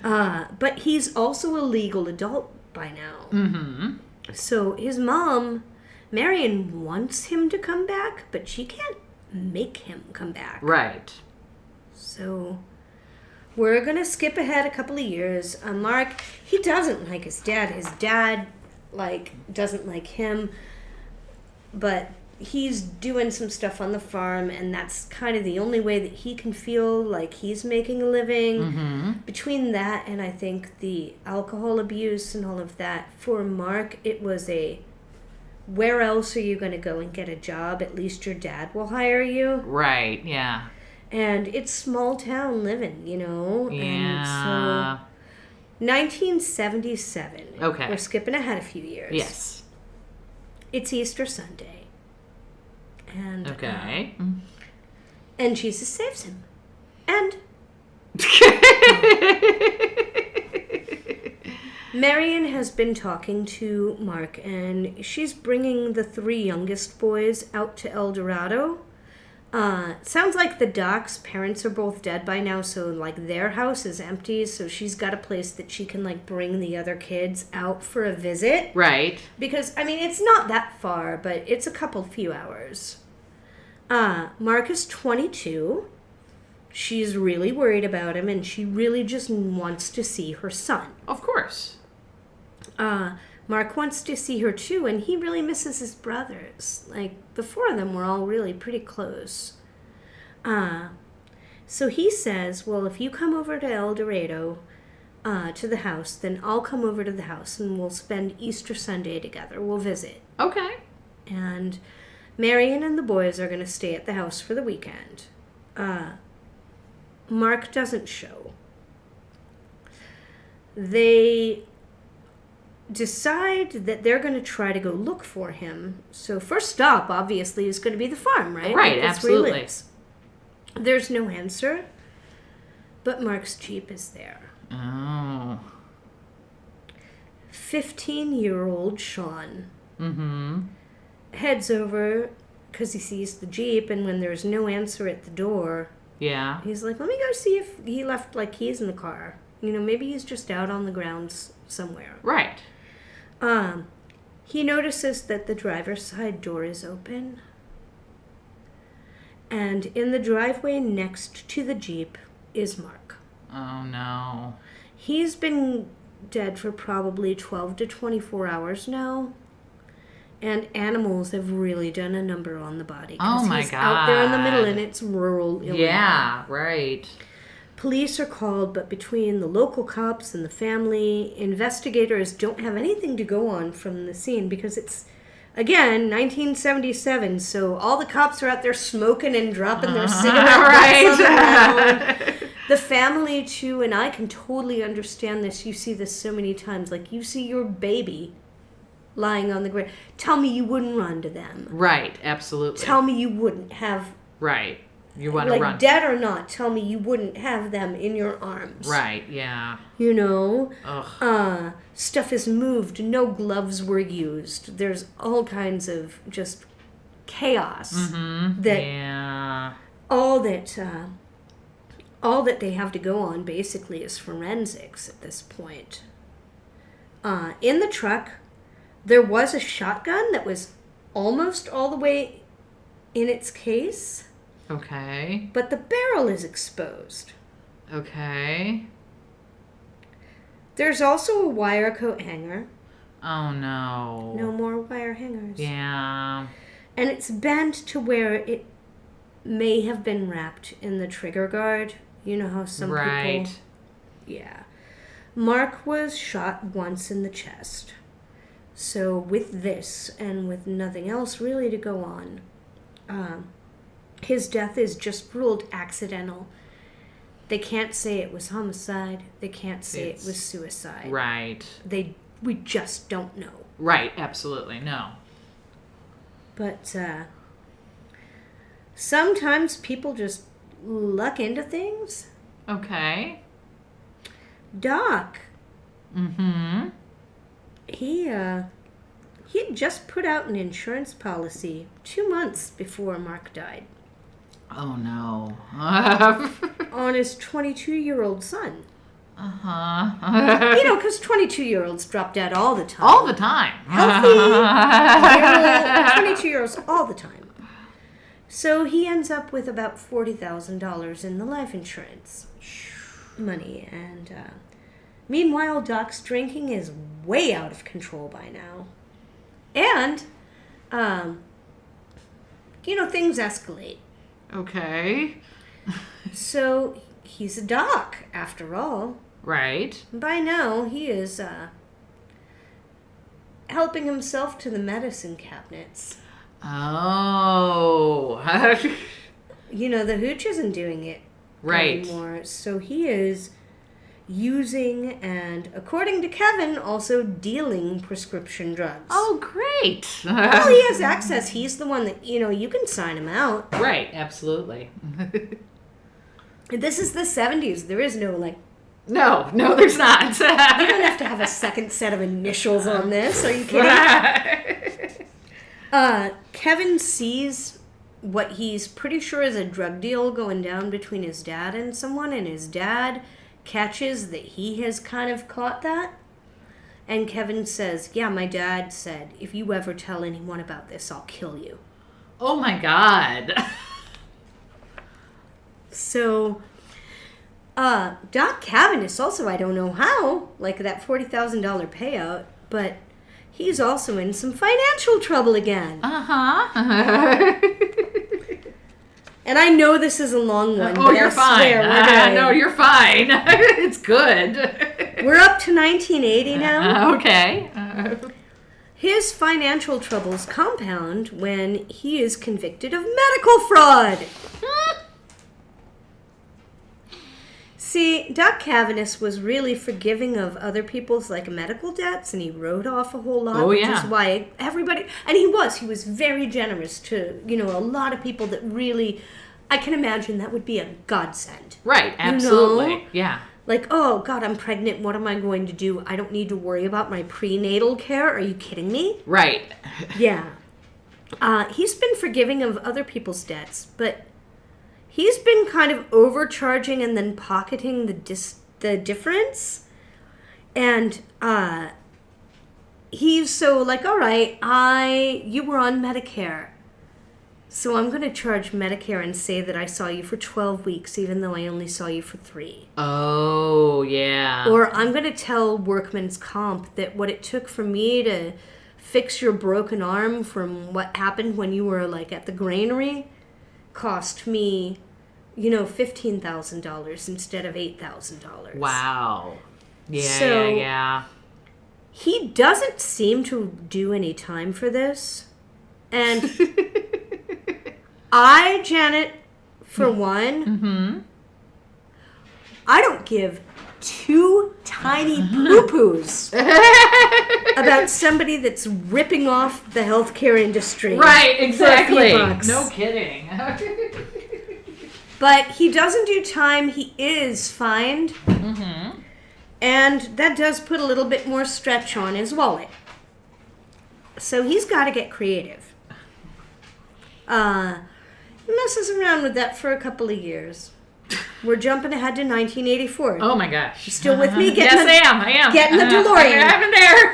But he's also a legal adult by now. So his mom, Marion, wants him to come back, but she can't make him come back. Right. So we're going to skip ahead a couple of years. Mark, he doesn't like his dad. His dad, like, doesn't like him. But he's doing some stuff on the farm, and that's kind of the only way that he can feel like he's making a living. Mm-hmm. Between that and I think the alcohol abuse and all of that, for Mark, it was where else are you going to go and get a job? At least your dad will hire you. Right, yeah. And it's small town living, you know? Yeah. And so 1977. Okay. We're skipping ahead a few years. Yes. It's Easter Sunday. And okay. And Jesus saves him. And Marion has been talking to Mark, and she's bringing the 3 youngest boys out to El Dorado. Sounds like the Doc's parents are both dead by now, so like their house is empty, so she's got a place that she can like bring the other kids out for a visit. Right. Because, I mean, it's not that far, but it's a few hours. Mark is 22. She's really worried about him, and she really just wants to see her son. Of course. Mark wants to see her too, and he really misses his brothers. Like, the 4 of them were all really pretty close. So he says, well, if you come over to El Dorado, to the house, then I'll come over to the house, and we'll spend Easter Sunday together. We'll visit. Okay. And Marion and the boys are going to stay at the house for the weekend. Mark doesn't show. They decide that they're going to try to go look for him. So first stop, obviously, is going to be the farm, right? Right, That's absolutely. where he lives. There's no answer, but Mark's Jeep is there. Oh. 15-year-old Sean Mm-hmm. heads over because he sees the Jeep, and when there's no answer at the door, Yeah. he's like, let me go see if he left like keys in the car. You know, maybe he's just out on the grounds somewhere. Right. He notices that the driver's side door is open. And in the driveway next to the Jeep is Mark. Oh, no. He's been dead for probably 12 to 24 hours now. And animals have really done a number on the body. Oh, my he's out there in the middle, God. and it's rural Illinois. Yeah, right. Police are called, but between the local cops and the family, investigators don't have anything to go on from the scene because it's, again, 1977, so all the cops are out there smoking and dropping their cigarette butts on the ground. The family, too, and I can totally understand this. You see this so many times. Like, you see your baby lying on the ground. Tell me you wouldn't run to them. Right, absolutely. Tell me you wouldn't have... Right. You want to like, run. dead or not, tell me you wouldn't have them in your arms. Right, yeah. You know? Ugh. Stuff is moved. No gloves were used. There's all kinds of just chaos. Mm-hmm. That yeah. all that they have to go on basically is forensics at this point. In the truck, there was a shotgun that was almost all the way in its case. Okay. But the barrel is exposed. Okay. There's also a wire coat hanger. Oh, no. No more wire hangers. Yeah. And it's bent to where it may have been wrapped in the trigger guard. You know how some right. people... Yeah. Mark was shot once in the chest. So with this, and with nothing else really to go on, his death is just ruled accidental. They can't say it was homicide. They can't say it was suicide. Right. We just don't know. Right, absolutely, no. But sometimes people just luck into things. Okay. Doc. Mm-hmm. He had just put out an insurance policy 2 months before Mark died. Oh, no. On his 22-year-old son. Uh-huh. You know, because 22-year-olds drop dead all the time. All the time. Healthy, 22-year-olds all the time. So he ends up with about $40,000 in the life insurance money. And meanwhile, Doc's drinking is way out of control by now. And things escalate. Okay. So he's a doc, after all. Right. By now, he is helping himself to the medicine cabinets. Oh. The hooch isn't doing it anymore. So he is using and, according to Kevin, also dealing prescription drugs. Oh, great. Well, he has access. He's the one that, you can sign him out. Right, absolutely. This is the 70s. There is no, No, there's not. You don't have to have a second set of initials on this. Are you kidding? Kevin sees what he's pretty sure is a drug deal going down between his dad and someone, and his dad catches that he has kind of caught that. And Kevin says, yeah, my dad said, if you ever tell anyone about this, I'll kill you. Oh my God. So, Doc Cavaness also, I don't know how, that $40,000 payout, but he's also in some financial trouble again. Uh-huh. And I know this is a long one. Oh, you're fine. No, you're fine. It's good. We're up to 1980 now. Okay. His financial troubles compound when he is convicted of medical fraud. See, Doc Cavaness was really forgiving of other people's medical debts, and he wrote off a whole lot, which is why everybody, and he was very generous to, a lot of people that really, I can imagine that would be a godsend. Right, absolutely. Yeah. Oh, God, I'm pregnant. What am I going to do? I don't need to worry about my prenatal care. Are you kidding me? Right. Yeah. He's been forgiving of other people's debts, but he's been kind of overcharging and then pocketing the difference. And he's so all right, you were on Medicare. So I'm going to charge Medicare and say that I saw you for 12 weeks, even though I only saw you for 3. Oh, yeah. Or I'm going to tell Workman's Comp that what it took for me to fix your broken arm from what happened when you were at the granary cost me, $15,000 instead of $8,000. Wow. Yeah, So, yeah. He doesn't seem to do any time for this. And Janet, for one, I don't give 2 tiny poo-poos about somebody that's ripping off the healthcare industry. Right, exactly. For a few bucks. No kidding. But he doesn't do time. He is fined. Mm-hmm. And that does put a little bit more stretch on his wallet. So he's got to get creative. He messes around with that for a couple of years. We're jumping ahead to 1984. Oh my gosh. You still with me? Yes, I am. Getting the DeLorean. I'm there.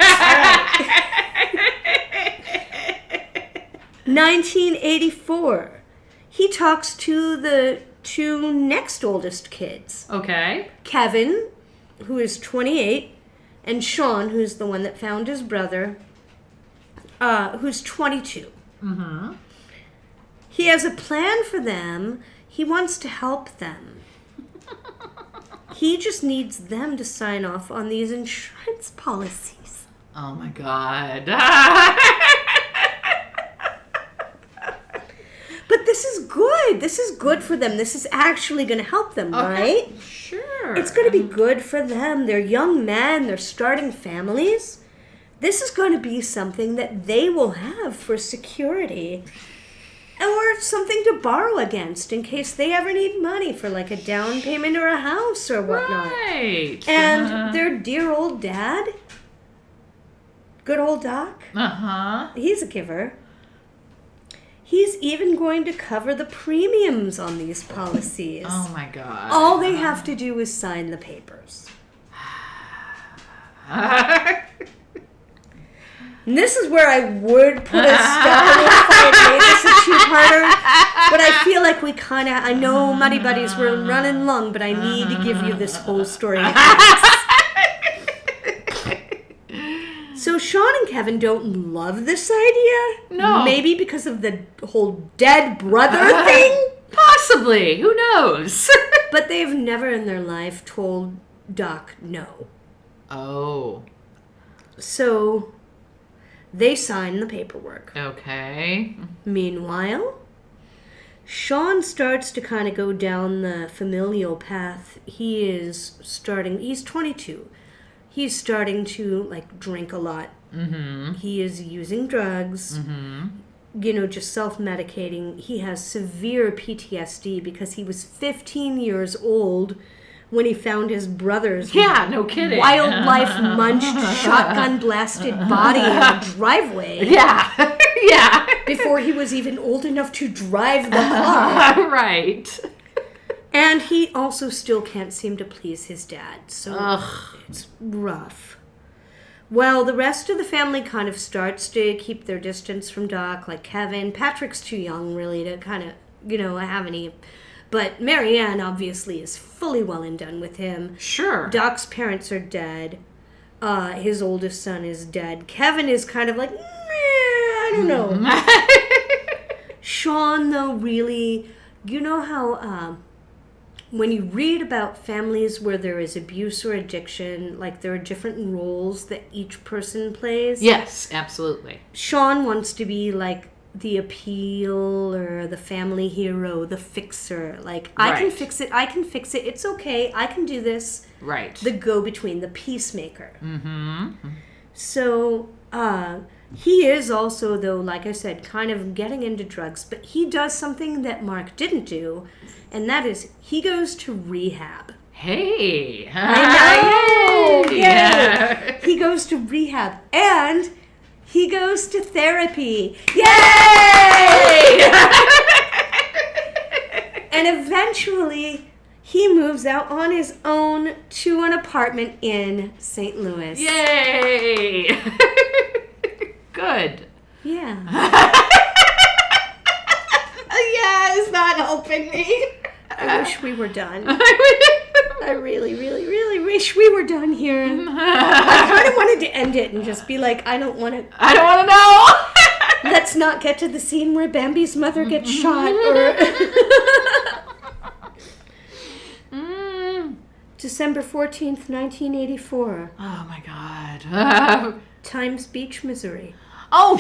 1984. He talks to the 2 next oldest kids. Okay. Kevin, who is 28, and Sean, who's the one that found his brother, who's 22. Mm-hmm. He has a plan for them. He wants to help them. He just needs them to sign off on these insurance policies. Oh my God. But this is good. This is good for them. This is actually going to help them, right? Sure. It's going to be good for them. They're young men. They're starting families. This is going to be something that they will have for security. Or something to borrow against in case they ever need money for a down payment or a house or whatnot. Right. And their dear old dad, good old Doc, he's a giver. He's even going to cover the premiums on these policies. Oh my God. All they have to do is sign the papers. And this is where I would put a stop in if I had made this a two-parter. But I feel like I know Muddy Buddies, we're running long, but I need to give you this whole story. So Sean and and Kevin don't love this idea. No. Maybe because of the whole dead brother thing. Possibly. Who knows? But they've never in their life told Doc no. Oh. So they sign the paperwork. Okay. Meanwhile, Sean starts to kind of go down the familial path. He's 22. He's starting to, like, drink a lot. Mm-hmm. He is using drugs. Mm-hmm. You know, just self-medicating. He has severe PTSD because he was 15 years old when he found his brother's no kidding. wildlife munched, shotgun blasted body in a driveway. Yeah. Yeah. Before he was even old enough to drive the car. Right. And he also still can't seem to please his dad. So Ugh. it's rough. Well, the rest of the family kind of starts to keep their distance from Doc, like Kevin. Patrick's too young, really, to kind of, have any. But Marianne, obviously, is fully well and done with him. Sure. Doc's parents are dead. His oldest son is dead. Kevin is kind of like, I don't know. Sean, though, really, you know how when you read about families where there is abuse or addiction, like there are different roles that each person plays? Yes, absolutely. Sean wants to be like the appeal or the family hero, the fixer. Like, I can fix it, it's okay, I can do this. Right. The go-between, the peacemaker. Mm-hmm. So, he is also, though, like I said, kind of getting into drugs, but he does something that Mark didn't do, and that is he goes to rehab. Hey. I know! Yay. Yay. Yeah. He goes to rehab, and he goes to therapy. Yay! And eventually, he moves out on his own to an apartment in St. Louis. Yay! Good. Yeah. Yeah, it's not helping me. I wish we were done. I really, really, really wish we were done here. I kind of wanted to end it and just be like, I don't want to know. Let's not get to the scene where Bambi's mother gets shot. Or December 14th, 1984. Oh my God. Times Beach, Missouri. Oh,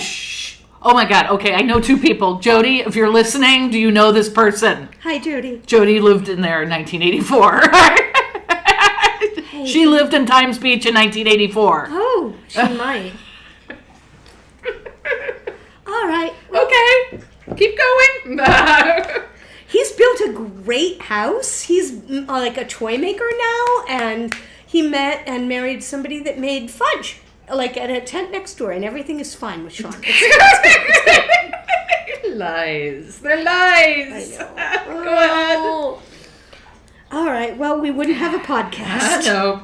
Oh my God. Okay, I know two people. Jody, if you're listening, do you know this person? Hi, Jody. Jody lived in there in 1984. Hey. She lived in Times Beach in 1984. Oh, she might. All right. Okay. Keep going. He's built a great house. He's like a toy maker now, and he met and married somebody that made fudge, like at a tent next door, and everything is fine with Sean. Lies. They're lies. I know. Go ahead. All right. Well, we wouldn't have a podcast. No.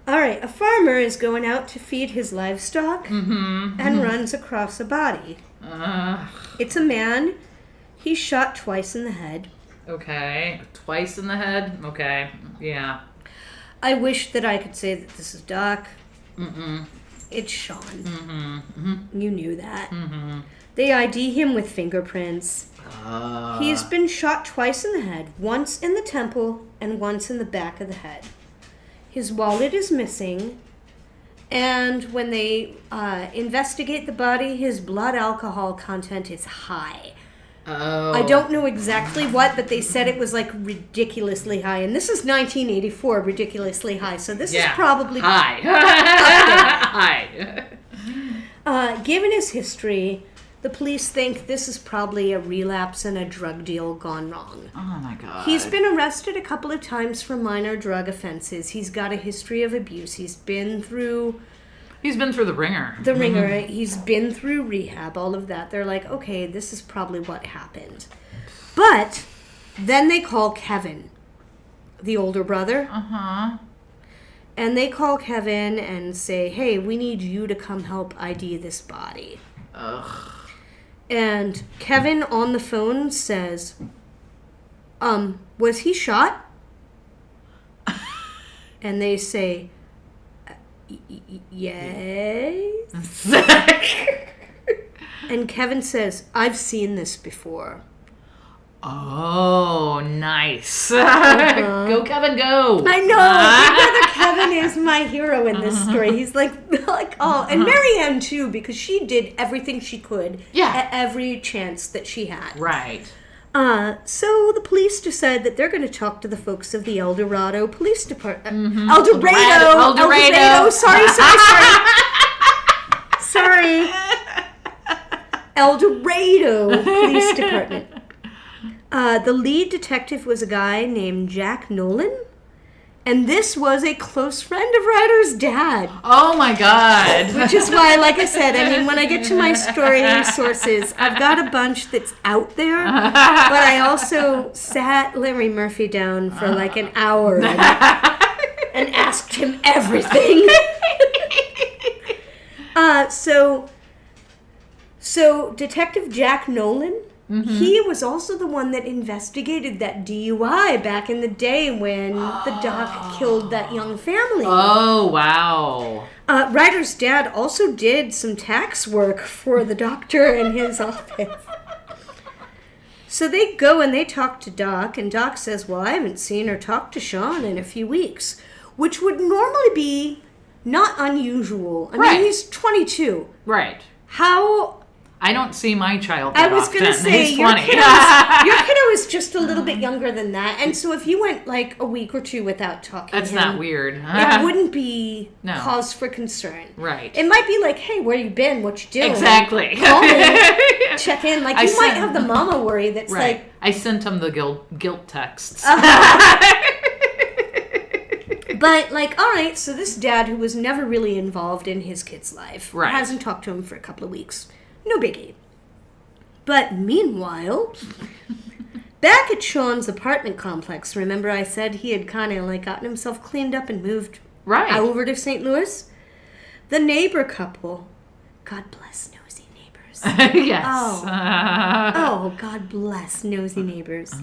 All right. A farmer is going out to feed his livestock and runs across a body. It's a man. He's shot twice in the head. Okay. Twice in the head? Okay. Yeah. I wish that I could say that this is Doc. Mm-mm. It's Sean. Mm-hmm. Mm-hmm. You knew that. Mm-hmm. They ID him with fingerprints. He's been shot twice in the head, once in the temple and once in the back of the head. His wallet is missing, and when they investigate the body, his blood alcohol content is high. Oh. I don't know exactly what, but they said it was like ridiculously high. And this is 1984, ridiculously high. So this is probably high. High. Given his history, the police think this is probably a relapse and a drug deal gone wrong. Oh my God. He's been arrested a couple of times for minor drug offenses. He's got a history of abuse. He's been through the ringer. The ringer. He's been through rehab, all of that. They're like, okay, this is probably what happened. But then they call Kevin, the older brother. Uh-huh. And they call Kevin and say, hey, we need you to come help ID this body. Ugh. And Kevin on the phone says, was he shot? And they say, Yes. And Kevin says, I've seen this before. Oh, nice. Go, Kevin, go. I know. Big Brother Kevin is my hero in this story. He's like, oh, and Marianne too, because she did everything she could at every chance that she had. Right. So the police decide that they're going to talk to the folks of the El Dorado Police Department. El Dorado. Sorry. Sorry. El Dorado Police Department. The lead detective was a guy named Jack Nolan. And this was a close friend of Ryder's dad. Oh my God. Which is why, like I said, I mean, when I get to my story sources, I've got a bunch that's out there. But I also sat Larry Murphy down for like an hour and asked him everything. So Detective Jack Nolan, he was also the one that investigated that DUI back in the day when the doc killed that young family. Oh, wow. Ryder's dad also did some tax work for the doctor in his office. So they go and they talk to Doc, and Doc says, well, I haven't seen or talked to Sean in a few weeks, which would normally be not unusual. I mean, he's 22. Right. How... I don't see my child I was going to say, he's your 20. kiddo is just a little bit younger than that. And so if you went like a week or two without talking That's to him, not weird. It wouldn't be cause for concern. Right. It might be like, hey, where you been? What you doing? Exactly. Call me. Check in. Like, you might have the mama worry that's like... I sent him the guilt texts. But, like, all right, so this dad who was never really involved in his kid's life hasn't talked to him for a couple of weeks. No biggie. But meanwhile, back at Sean's apartment complex, remember I said he had kind of like gotten himself cleaned up and moved over to St. Louis? The neighbor couple, God bless nosy neighbors. Yes. Oh, God bless nosy neighbors.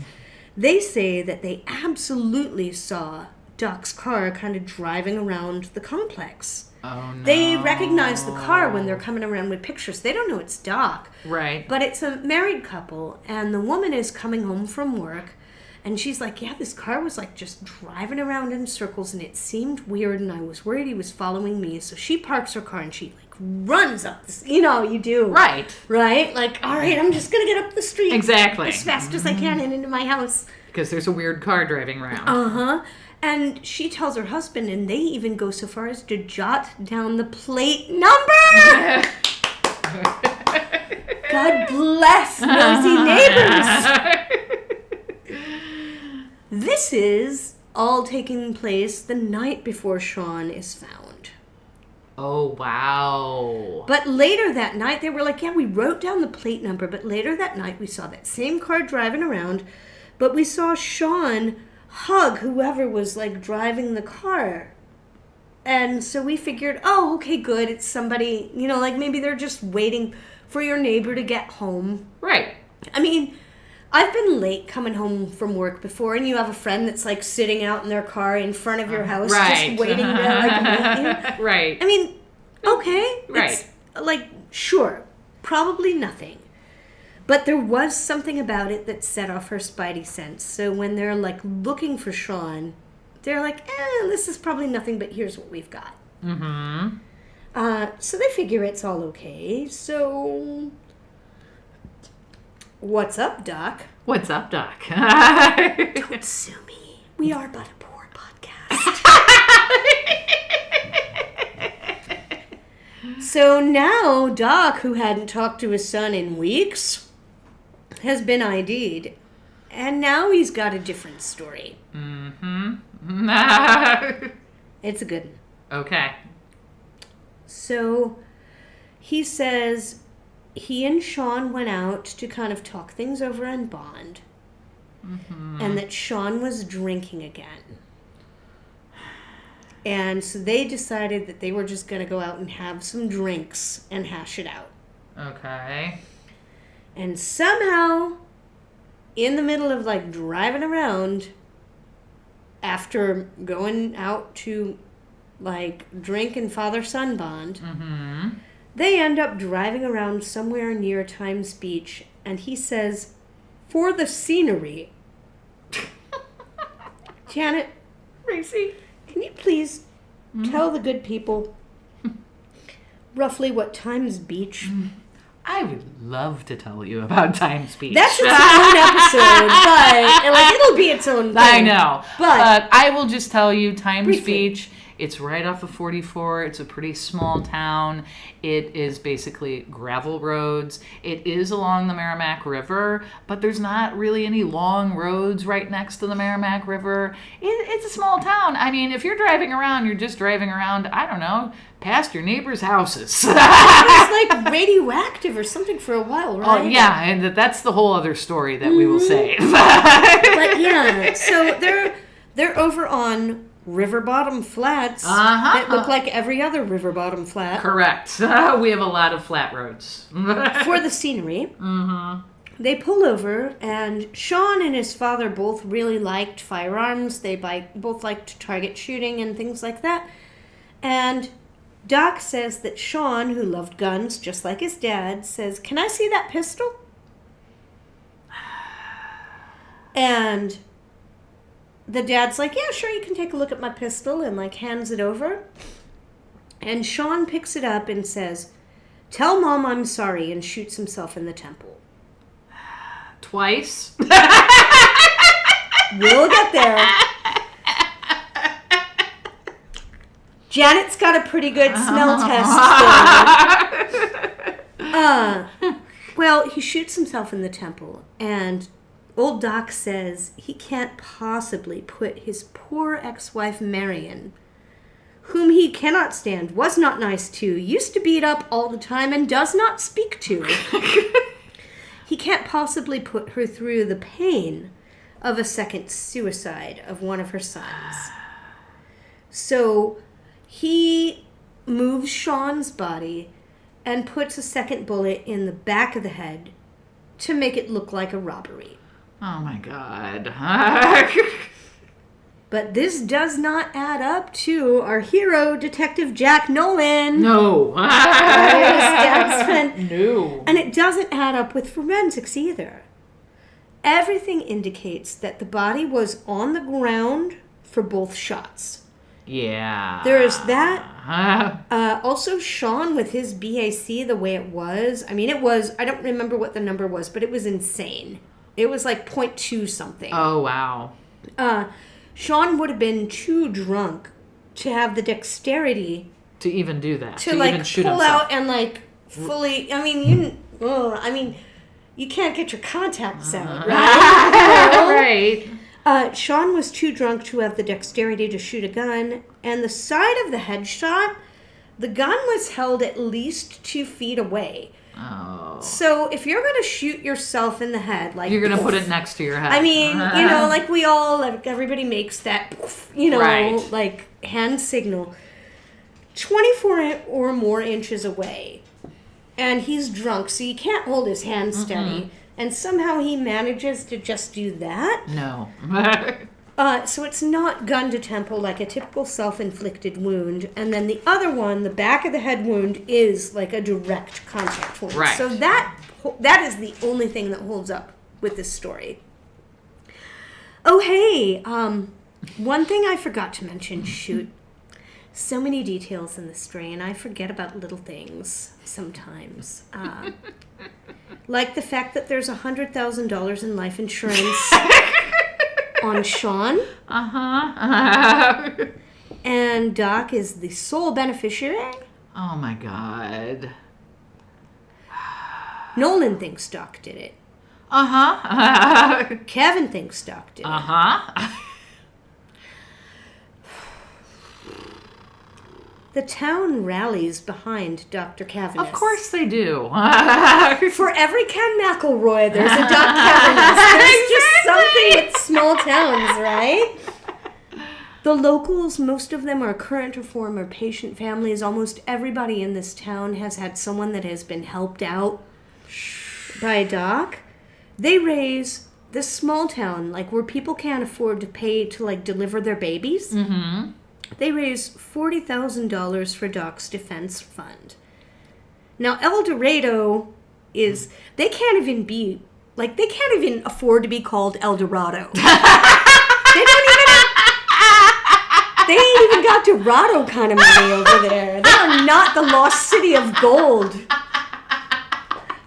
They say that they absolutely saw Doc's car kind of driving around the complex. Oh, no. They recognize the car when they're coming around with pictures. They don't know it's Doc. Right. But it's a married couple, and the woman is coming home from work, and she's like, yeah, this car was like just driving around in circles, and it seemed weird, and I was worried he was following me. So she parks her car, and she like runs up this, you know, you do. Right. Right? Like, all right, I'm just going to get up the street. Exactly. As fast as I can and into my house. Because there's a weird car driving around. Uh-huh. And she tells her husband, and they even go so far as to jot down the plate number. God bless nosy neighbors. This is all taking place the night before Sean is found. Oh, wow. But later that night, they were like, yeah, we wrote down the plate number, but later that night, we saw that same car driving around, but we saw Sean hug whoever was like driving the car. And so we figured, oh, okay, good. It's somebody, you know, like maybe they're just waiting for your neighbor to get home. Right. I mean, I've been late coming home from work before, and you have a friend that's like sitting out in their car in front of your house just waiting to like meet you. Right. I mean, okay. Right. It's like, sure, probably nothing. But there was something about it that set off her spidey sense. So when they're like looking for Sean, they're like, this is probably nothing, but here's what we've got. Mm-hmm. So they figure it's all okay. So what's up, Doc? What's up, Doc? Don't sue me. We are but a poor podcast. So now Doc, who hadn't talked to his son in weeks, has been ID'd. And now he's got a different story. Mm-hmm. It's a good one. Okay. So he says he and Sean went out to kind of talk things over and bond. Mm-hmm. And that Sean was drinking again. And so they decided that they were just going to go out and have some drinks and hash it out. Okay. And somehow, in the middle of like driving around, after going out to like drink and father-son bond. Mm-hmm. They end up driving around somewhere near Times Beach, and he says, "For the scenery." Janet, Tracy, can you please tell the good people roughly what Times Beach? I would love to tell you about Times Beach. That's its own episode, but like it'll be its own thing. I know, but I will just tell you, Times briefly. Beach. It's right off of 44. It's a pretty small town. It is basically gravel roads. It is along the Merrimack River, but there's not really any long roads right next to the Merrimack River. It's a small town. I mean, if you're driving around, you're just driving around, I don't know, past your neighbors' houses. It was like radioactive or something for a while, right? Oh, yeah, and that's the whole other story that we will save. But yeah, so they're over on river bottom flats that look like every other river bottom flat. Correct. We have a lot of flat roads. For the scenery. Mm-hmm. They pull over, and Sean and his father both really liked firearms. They both liked target shooting and things like that. And Doc says that Sean, who loved guns just like his dad, says, "Can I see that pistol?" And the dad's like, "Yeah, sure, you can take a look at my pistol," and like hands it over. And Sean picks it up and says, "Tell Mom I'm sorry," and shoots himself in the temple. Twice? We'll get there. Janet's got a pretty good smell test for you. Well, he shoots himself in the temple, and old Doc says he can't possibly put his poor ex-wife Marion, whom he cannot stand, was not nice to, used to beat up all the time, and does not speak to. He can't possibly put her through the pain of a second suicide of one of her sons. So he moves Sean's body and puts a second bullet in the back of the head to make it look like a robbery. Oh my God. But this does not add up to our hero, Detective Jack Nolan. No. His dad's friend. No. And it doesn't add up with forensics either. Everything indicates that the body was on the ground for both shots. Yeah. There is that. Also, Sean with his BAC, the way it was. I mean, it was, I don't remember what the number was, but it was insane. It was like 0.2 something. Oh, wow. Sean would have been too drunk to have the dexterity to even do that. To like even shoot pull himself. out and like fully. I mean, you can't get your contacts out, right? Right. Sean was too drunk to have the dexterity to shoot a gun, and the side of the headshot, the gun was held at least 2 feet away. Oh. So if you're going to shoot yourself in the head, like... You're going to put it next to your head. I mean, like we all, like everybody makes that, right. like hand signal. 24 or more inches away. And he's drunk, so you can't hold his hand steady. And somehow he manages to just do that. No. So it's not gun to temple like a typical self-inflicted wound. And then the other one, the back of the head wound, is like a direct contact wound. Right. So that is the only thing that holds up with this story. Oh, hey, one thing I forgot to mention, shoot. So many details in this story, and I forget about little things sometimes. Like the fact that there's $100,000 in life insurance on Sean. And Doc is the sole beneficiary. Oh my God. Nolan thinks Doc did it. Kevin thinks Doc did it. The town rallies behind Dr. Cavaness. Of course they do. For every Ken McElroy, there's a Doc Cavaness. There's just something with small towns, right? The locals, most of them are current or former patient families. Almost everybody in this town has had someone that has been helped out by a doc. They raise this small town, like where people can't afford to pay to like deliver their babies. They raised $40,000 for Doc's defense fund. Now, El Dorado is... They can't even afford to be called El Dorado. They ain't even got Dorado kind of money over there. They are not the lost city of gold.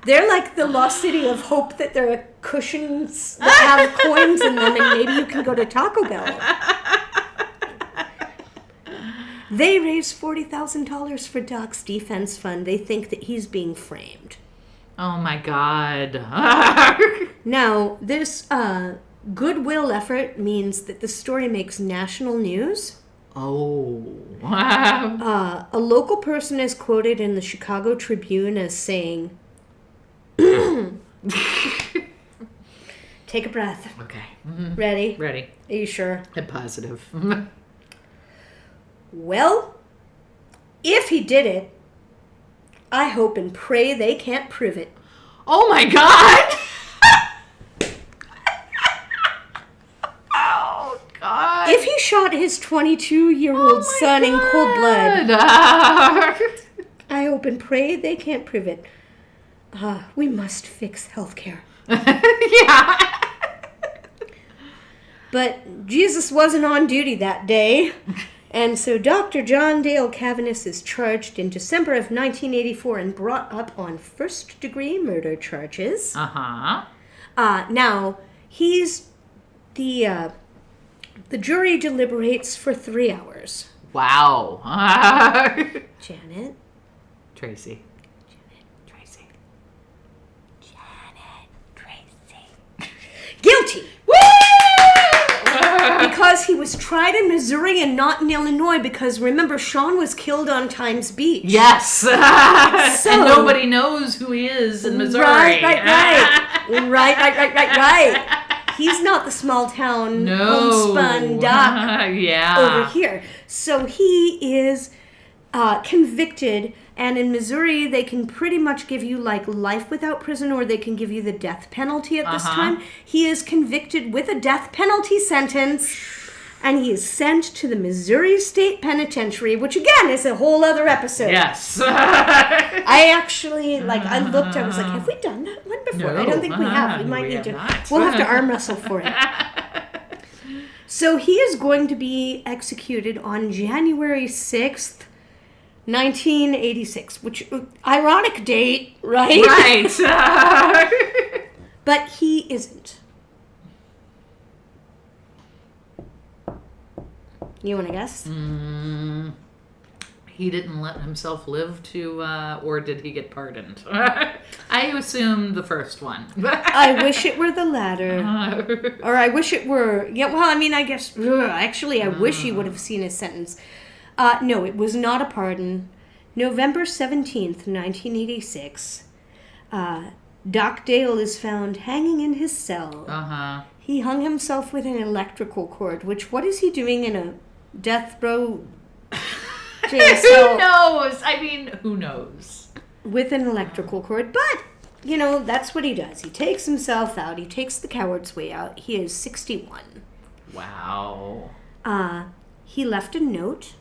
They're like the lost city of hope that there are cushions that have coins in them and maybe you can go to Taco Bell. They raised $40,000 for Doc's defense fund. They think that he's being framed. Oh my God. Now, this goodwill effort means that the story makes national news. Oh. A local person is quoted in the Chicago Tribune as saying, take a breath. Okay. Ready? Ready. Are you sure? I'm positive. Well, if he did it, I hope and pray they can't prove it. Oh my God! Oh God! If he shot his 22-year-old son in cold blood, I hope and pray they can't prove it. We must fix healthcare. Yeah. But Jesus wasn't on duty that day. And so Dr. John Dale Cavaness is charged in December of 1984 and brought up on first-degree murder charges. Uh-huh. Now, he's... The jury deliberates for 3 hours. Wow. Janet. Tracey. Tracy. Guilty! Woo! Because he was tried in Missouri and not in Illinois because, remember, Sean was killed on Times Beach. Yes. So, and nobody knows who he is in Missouri. Right. He's not the small town homespun doc over here. So he is convicted, and in Missouri they can pretty much give you like life without prison or they can give you the death penalty at this time. He is convicted with a death penalty sentence, and he is sent to the Missouri State Penitentiary, which again is a whole other episode. Yes. I actually, I looked, I was like, have we done that one before? No. I don't think we have. We might need to. Not. We'll have to arm wrestle for it. So he is going to be executed on January 6th, 1986, which, ironic date, right? Right. But he isn't. You want to guess? He didn't let himself live to, or did he get pardoned? I assume the first one. I wish it were the latter. Or I wish it were... Yeah, well, I mean, I guess... Actually, I wish he would have seen his sentence. No, it was not a pardon. November 17th, 1986, Doc Dale is found hanging in his cell. He hung himself with an electrical cord, which, what is he doing in a death row jail cell? Who knows? I mean, who knows? With an electrical cord, but, you know, that's what he does. He takes himself out. He takes the coward's way out. He is 61. Wow. He left a note.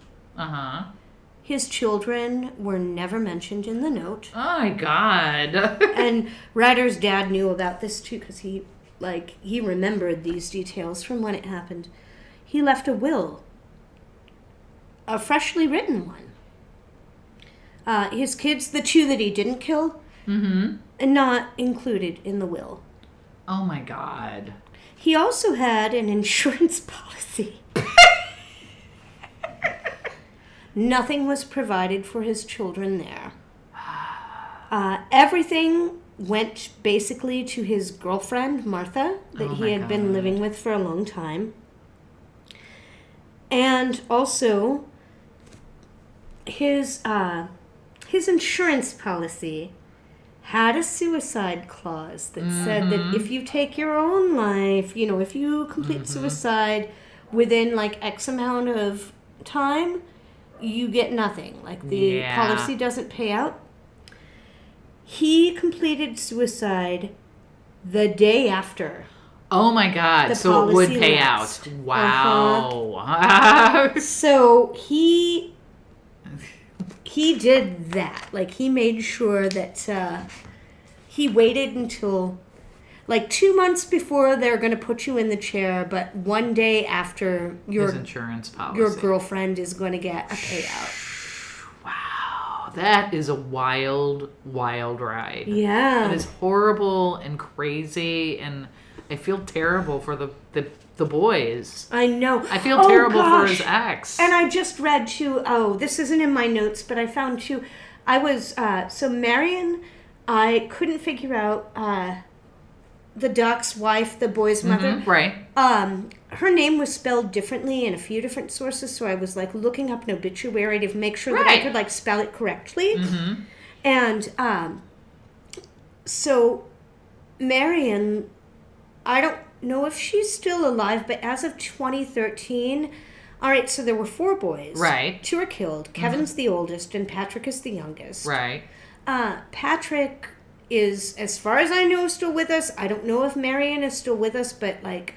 His children were never mentioned in the note. Oh, my God. And Ryder's dad knew about this, too, because he remembered these details from when it happened. He left a will. A freshly written one. His kids, the two that he didn't kill, not included in the will. Oh, my God. He also had an insurance policy. Nothing was provided for his children there. Everything went basically to his girlfriend, Martha, that he had been living with for a long time. And also, his insurance policy had a suicide clause that said that if you take your own life, you know, if you complete suicide within like X amount of time, you get nothing. Like the policy doesn't pay out. He completed suicide the day after. Oh my God. The So it would policy pay lapsed. out. Wow. So he did that. Like, he made sure that he waited until, like, 2 months before they're going to put you in the chair, but one day after His insurance policy. your girlfriend is going to get a payout. Wow. That is a wild, wild ride. Yeah. That is horrible and crazy, and I feel terrible for the boys. I know. I feel terrible for his ex. And I just read too, this isn't in my notes, but I found too, I was, so Marion, I couldn't figure out, the duck's wife, the boy's mother. Right. Her name was spelled differently in a few different sources, so I was, like, looking up an obituary to make sure that I could, like, spell it correctly. Mm-hmm. And, so Marion, I don't know if she's still alive, but as of 2013, all right, so there were 4 boys. Right. 2 are killed. Kevin's the oldest, and Patrick is the youngest. Right. Patrick is, as far as I know, still with us. I don't know if Marion is still with us, but, like,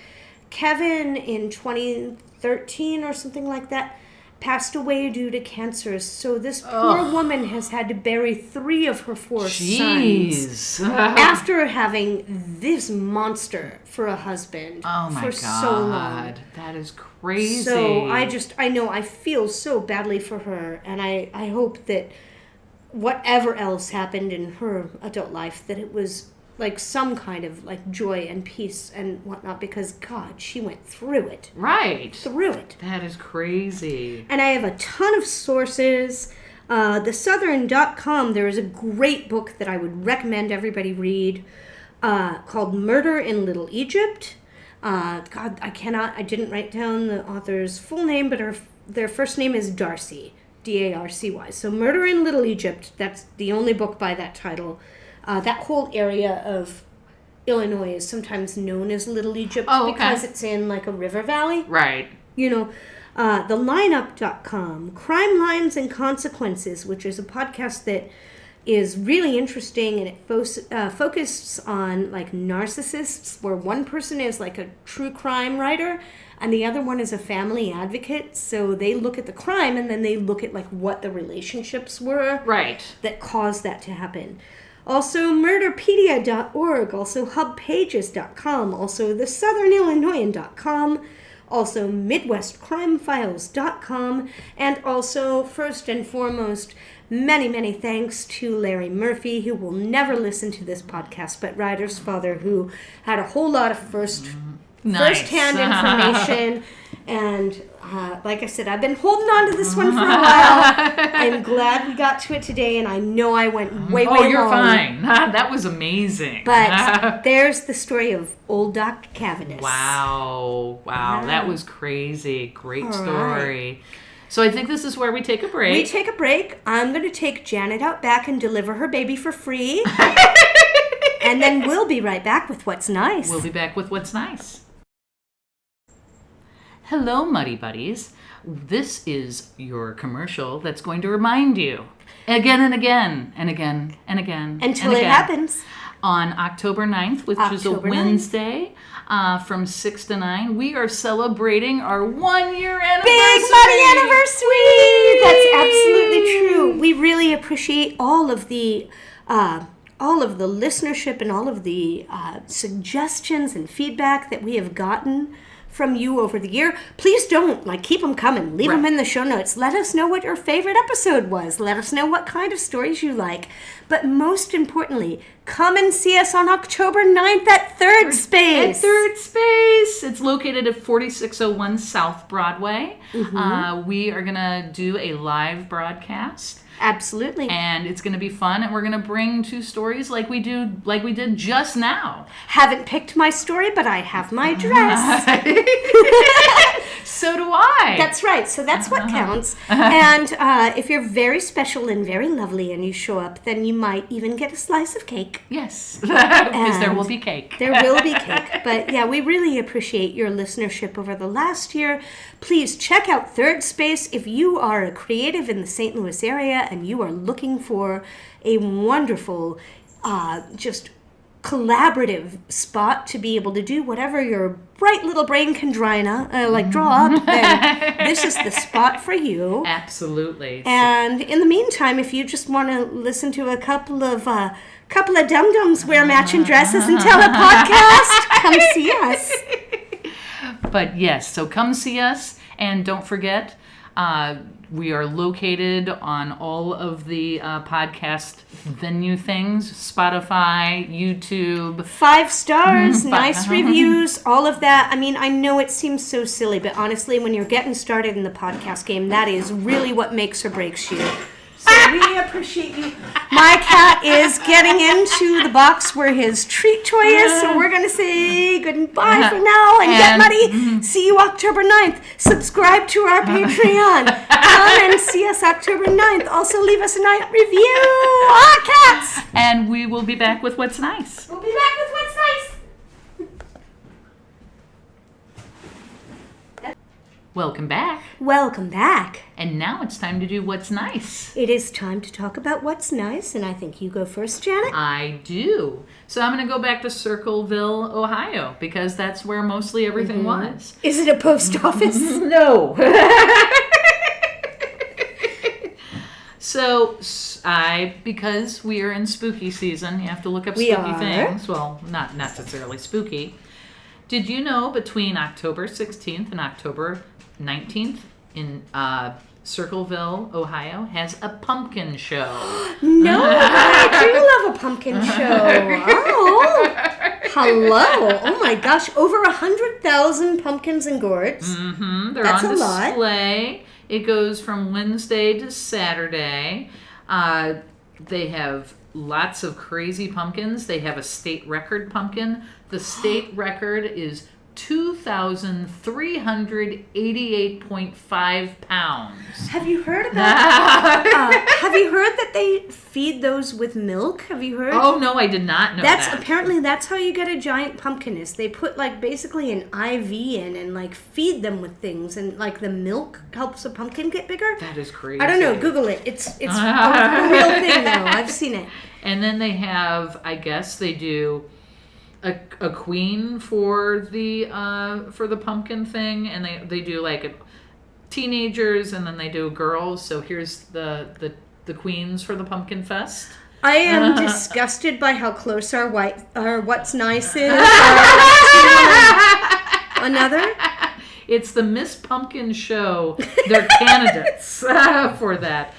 Kevin in 2013 or something like that passed away due to cancer. So this poor woman has had to bury 3 of her 4 sons after having this monster for a husband for so long. That is crazy. So I feel so badly for her, and I hope that whatever else happened in her adult life, that it was like some kind of like joy and peace and whatnot, because God, she went through it. Right. Through it. That is crazy. And I have a ton of sources. TheSouthern.com, there is a great book that I would recommend everybody read called Murder in Little Egypt. God, I didn't write down the author's full name, but their first name is Darcy. Darcy. So Murder in Little Egypt, that's the only book by that title. That whole area of Illinois is sometimes known as Little Egypt because it's in like a river valley. Right. You know, thelineup.com, Crime Lines and Consequences, which is a podcast that is really interesting, and it focuses on like narcissists, where one person is like a true crime writer and the other one is a family advocate. So they look at the crime and then they look at like what the relationships were that caused that to happen. Also murderpedia.org, also hubpages.com, also theSouthernIllinoisan.com, also MidwestCrimeFiles.com, and also, first and foremost, many, many thanks to Larry Murphy, who will never listen to this podcast, but Ryder's father, who had a whole lot of first-hand information. And like I said, I've been holding on to this one for a while. I'm glad we got to it today, and I know I went way long. Oh, you're fine. That was amazing. But there's the story of old Doc Cavaness. Wow. That was crazy. Great story. Right. So I think this is where we take a break. We take a break. I'm going to take Janet out back and deliver her baby for free. And then we'll be right back with What's Nice. We'll be back with What's Nice. Hello, Muddy Buddies. This is your commercial that's going to remind you again and again and again and again. Until it happens. On October 9th, which is a Wednesday, from 6 to 9, we are celebrating our 1-year anniversary. Big Muddy anniversary! That's absolutely true. We really appreciate all of the listenership and all of the suggestions and feedback that we have gotten from you over the year. Please don't, keep them coming. Leave them in the show notes. Let us know what your favorite episode was. Let us know what kind of stories you like. But most importantly, come and see us on October 9th at Third Space. It's located at 4601 South Broadway. Mm-hmm. We are going to do a live broadcast. Absolutely. And it's going to be fun, and we're going to bring 2 stories like we did just now. Haven't picked my story, but I have my dress. So do I. That's right. So that's what counts. And if you're very special and very lovely and you show up, then you might even get a slice of cake. Yes, because there will be cake. There will be cake. But yeah, we really appreciate your listenership over the last year. Please check out Third Space if you are a creative in the St. Louis area and you are looking for a wonderful, just collaborative spot to be able to do whatever your bright little brain can draw up, then this is the spot for you. Absolutely. And in the meantime, if you just want to listen to a couple of dum-dums wear matching dresses and tell a podcast, come see us. But yes, so come see us, and don't forget, we are located on all of the podcast venue things, Spotify, YouTube. 5 stars, nice reviews, all of that. I mean, I know it seems so silly, but honestly, when you're getting started in the podcast game, that is really what makes or breaks you. So we appreciate you. My cat is getting into the box where his treat toy is, so we're going to say goodbye for now and get muddy. See you October 9th. Subscribe to our Patreon. Come and see us October 9th. Also leave us a nice review. Cats! And we will be back with What's Nice. We'll be back with What's Nice. Welcome back. Welcome back. And now it's time to do What's Nice. It is time to talk about what's nice, and I think you go first, Janet. I do. So I'm going to go back to Circleville, Ohio, because that's where mostly everything was. Is it a post office? No. So because we are in spooky season, you have to look up spooky things. Well, not necessarily spooky. Did you know between October 16th and October 19th in Circleville, Ohio, has a pumpkin show? No, I do love a pumpkin show. Oh, hello. Oh my gosh, over 100,000 pumpkins and gourds. Mm-hmm. They're That's on a lot. display. It goes from Wednesday to Saturday. They have lots of crazy pumpkins. They have a state record pumpkin. The state record is 2,388.5 pounds. Have you heard about have you heard that they feed those with milk? Have you heard? Oh, no, I did not know that. Apparently that's how you get a giant pumpkin is they put like basically an IV in and like feed them with things, and like the milk helps a pumpkin get bigger. That is crazy. I don't know, Google it. It's a real thing though. I've seen it. And then they have, I guess they do a queen for the pumpkin thing, and they do like teenagers, and then they do girls. So here's the queens for the pumpkin fest. I am disgusted by how close our what's nice is. Another. It's the Miss Pumpkin show. They're candidates for that.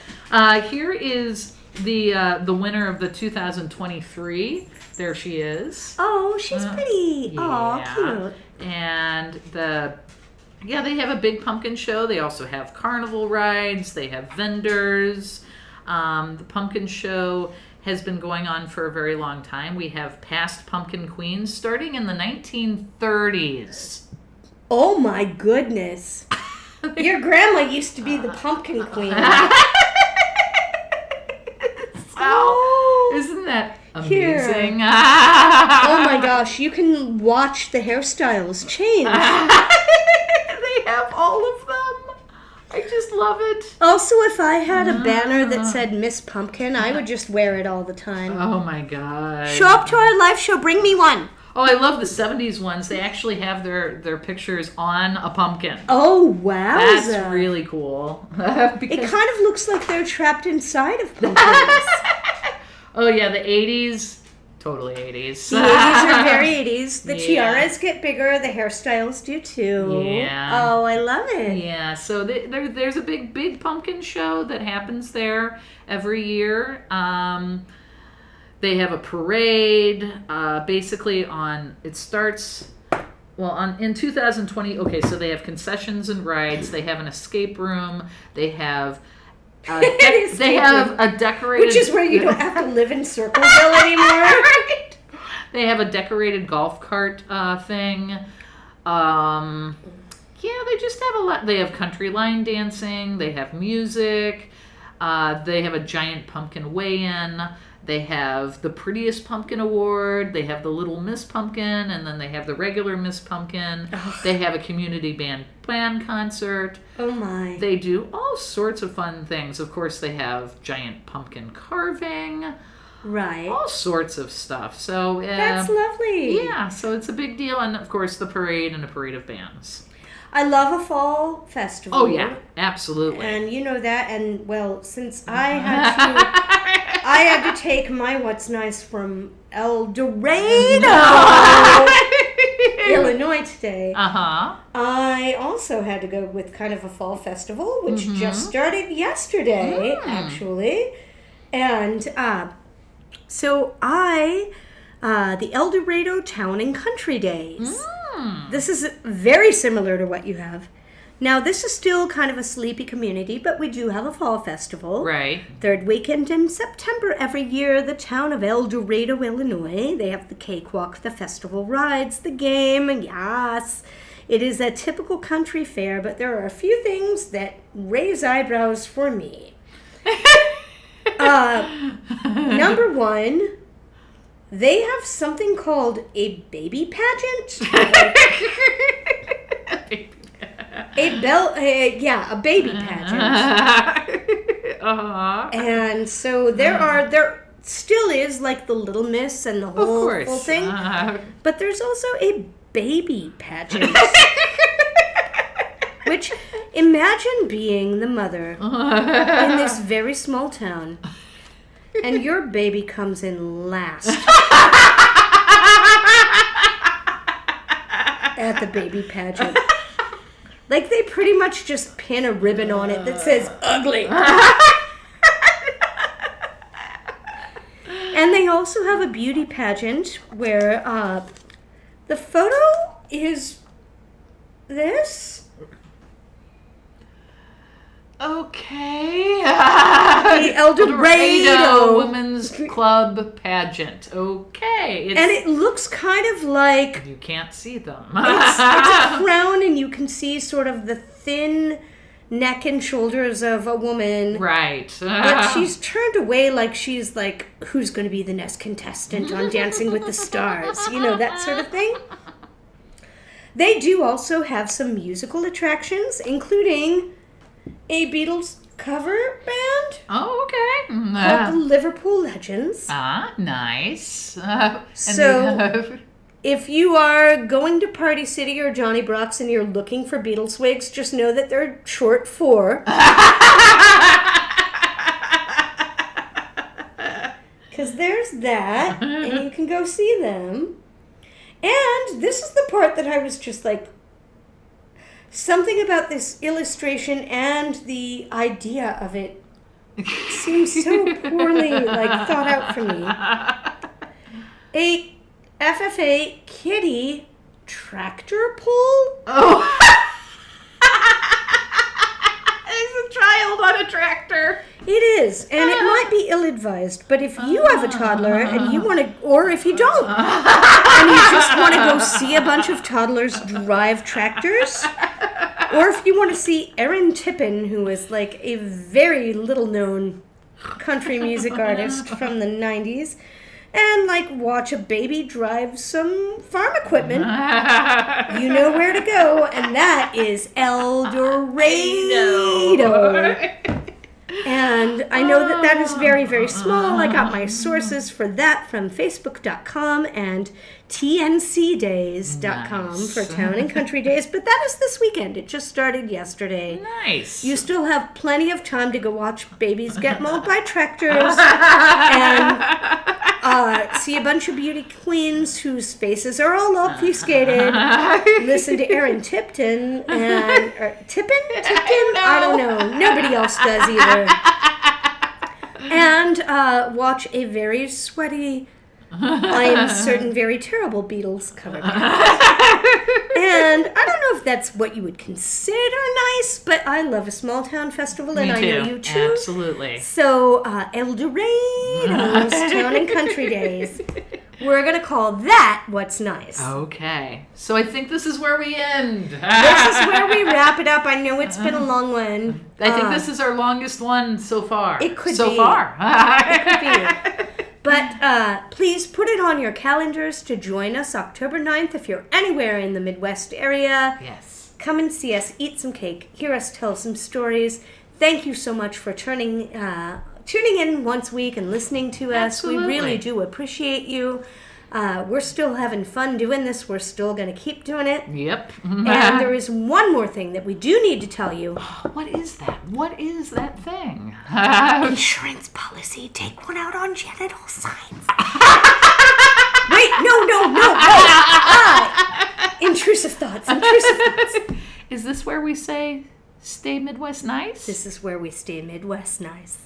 Here is the winner of the 2023. There she is. Oh, she's pretty. Yeah. Oh, cute. And they have a big pumpkin show. They also have carnival rides. They have vendors. The pumpkin show has been going on for a very long time. We have past pumpkin queens starting in the 1930s. Oh my goodness. Your grandma used to be the pumpkin queen. Oh, isn't that amazing? Oh my gosh, you can watch the hairstyles change. They have all of them. I just love it. Also, if I had a banner that said Miss Pumpkin, I would just wear it all the time. Oh my god. Show up to our live show, bring me one. Oh, I love the 70s ones. They actually have their pictures on a pumpkin. Oh, wow. That's really cool. It kind of looks like they're trapped inside of pumpkins. Oh, yeah, the 80s. Totally 80s. The 80s are very 80s. The tiaras get bigger. The hairstyles do too. Yeah. Oh, I love it. Yeah, so there's a big pumpkin show that happens there every year. They have a parade. Basically, it starts in 2020. Okay, so they have concessions and rides. They have an escape room. They have a decorated, which is where you don't have to live in Circleville anymore. Right. They have a decorated golf cart thing. They just have a lot. They have country line dancing. They have music. They have a giant pumpkin weigh-in. They have the prettiest pumpkin award. They have the Little Miss Pumpkin, and then they have the regular Miss Pumpkin. Oh. They have a community band concert. Oh my. They do all sorts of fun things. Of course, they have giant pumpkin carving. Right. All sorts of stuff. So that's lovely. Yeah, so it's a big deal. And, of course, the parade and a parade of bands. I love a fall festival. Oh, yeah, absolutely. And you know that. And, well, since I had to take my What's Nice from El Dorado, Illinois today. I also had to go with kind of a fall festival, which just started yesterday, actually. And so the El Dorado Town and Country Days. This is very similar to what you have. Now, this is still kind of a sleepy community, but we do have a fall festival. Right. Third weekend in September every year, the town of El Dorado, Illinois. They have the cakewalk, the festival rides, the game, and yes, it is a typical country fair, but there are a few things that raise eyebrows for me. Number one, they have something called a baby pageant. A baby pageant. And so there still is like the Little Miss and the whole thing. But there's also a baby pageant. Which, imagine being the mother in this very small town, and your baby comes in last at the baby pageant. Like, they pretty much just pin a ribbon on it that says ugly. And they also have a beauty pageant where the photo is this. Okay. The El Dorado Women's Club pageant. Okay. And it looks kind of like... You can't see them. It's a crown, and you can see sort of the thin neck and shoulders of a woman. Right. But she's turned away like she's like, who's going to be the next contestant on Dancing with the Stars? You know, that sort of thing. They do also have some musical attractions, including a Beatles cover band. Oh, okay. Called the Liverpool Legends. Nice. So, if you are going to Party City or Johnny Brock's and you're looking for Beatles wigs, just know that they're short for. Because there's that, and you can go see them. And this is the part that I was just like, something about this illustration and the idea of it seems so poorly thought out for me. A FFA kitty tractor pull? Oh. It's a child on a tractor. It is, and it might be ill-advised, but if you have a toddler and you want to, or if you don't, and you just want to go see a bunch of toddlers drive tractors, or if you want to see Erin Tippin, who is like a very little-known country music artist from the 90s, and like watch a baby drive some farm equipment, you know where to go, and that is El Dorado. And I know that is very, very small. I got my sources for that from Facebook.com and TNCdays.com for Town and Country Days. But that is this weekend. It just started yesterday. Nice. You still have plenty of time to go watch babies get mauled by tractors and see a bunch of beauty queens whose faces are all obfuscated. Listen to Erin Tipton and... Tippin? I don't know. Nobody else does either. And watch a very sweaty, I am certain very terrible Beatles cover band. And I don't know if that's what you would consider nice, but I love a small town festival, and I know you too. Absolutely. So, El Dorado's Town and Country Days. We're going to call that What's Nice. Okay. So I think this is where we end. This is where we wrap it up. I know it's been a long one. I think this is our longest one so far. It could be. So far. It could be. But please put it on your calendars to join us October 9th if you're anywhere in the Midwest area. Yes. Come and see us, eat some cake, hear us tell some stories. Thank you so much for tuning tuning in once a week and listening to us. Absolutely. We really do appreciate you. We're still having fun doing this. We're still going to keep doing it. Yep. And there is one more thing that we do need to tell you. What is that? What is that thing? Insurance policy. Take one out on genital signs. Wait, no. Intrusive thoughts. Is this where we say, stay Midwest nice? This is where we stay Midwest nice.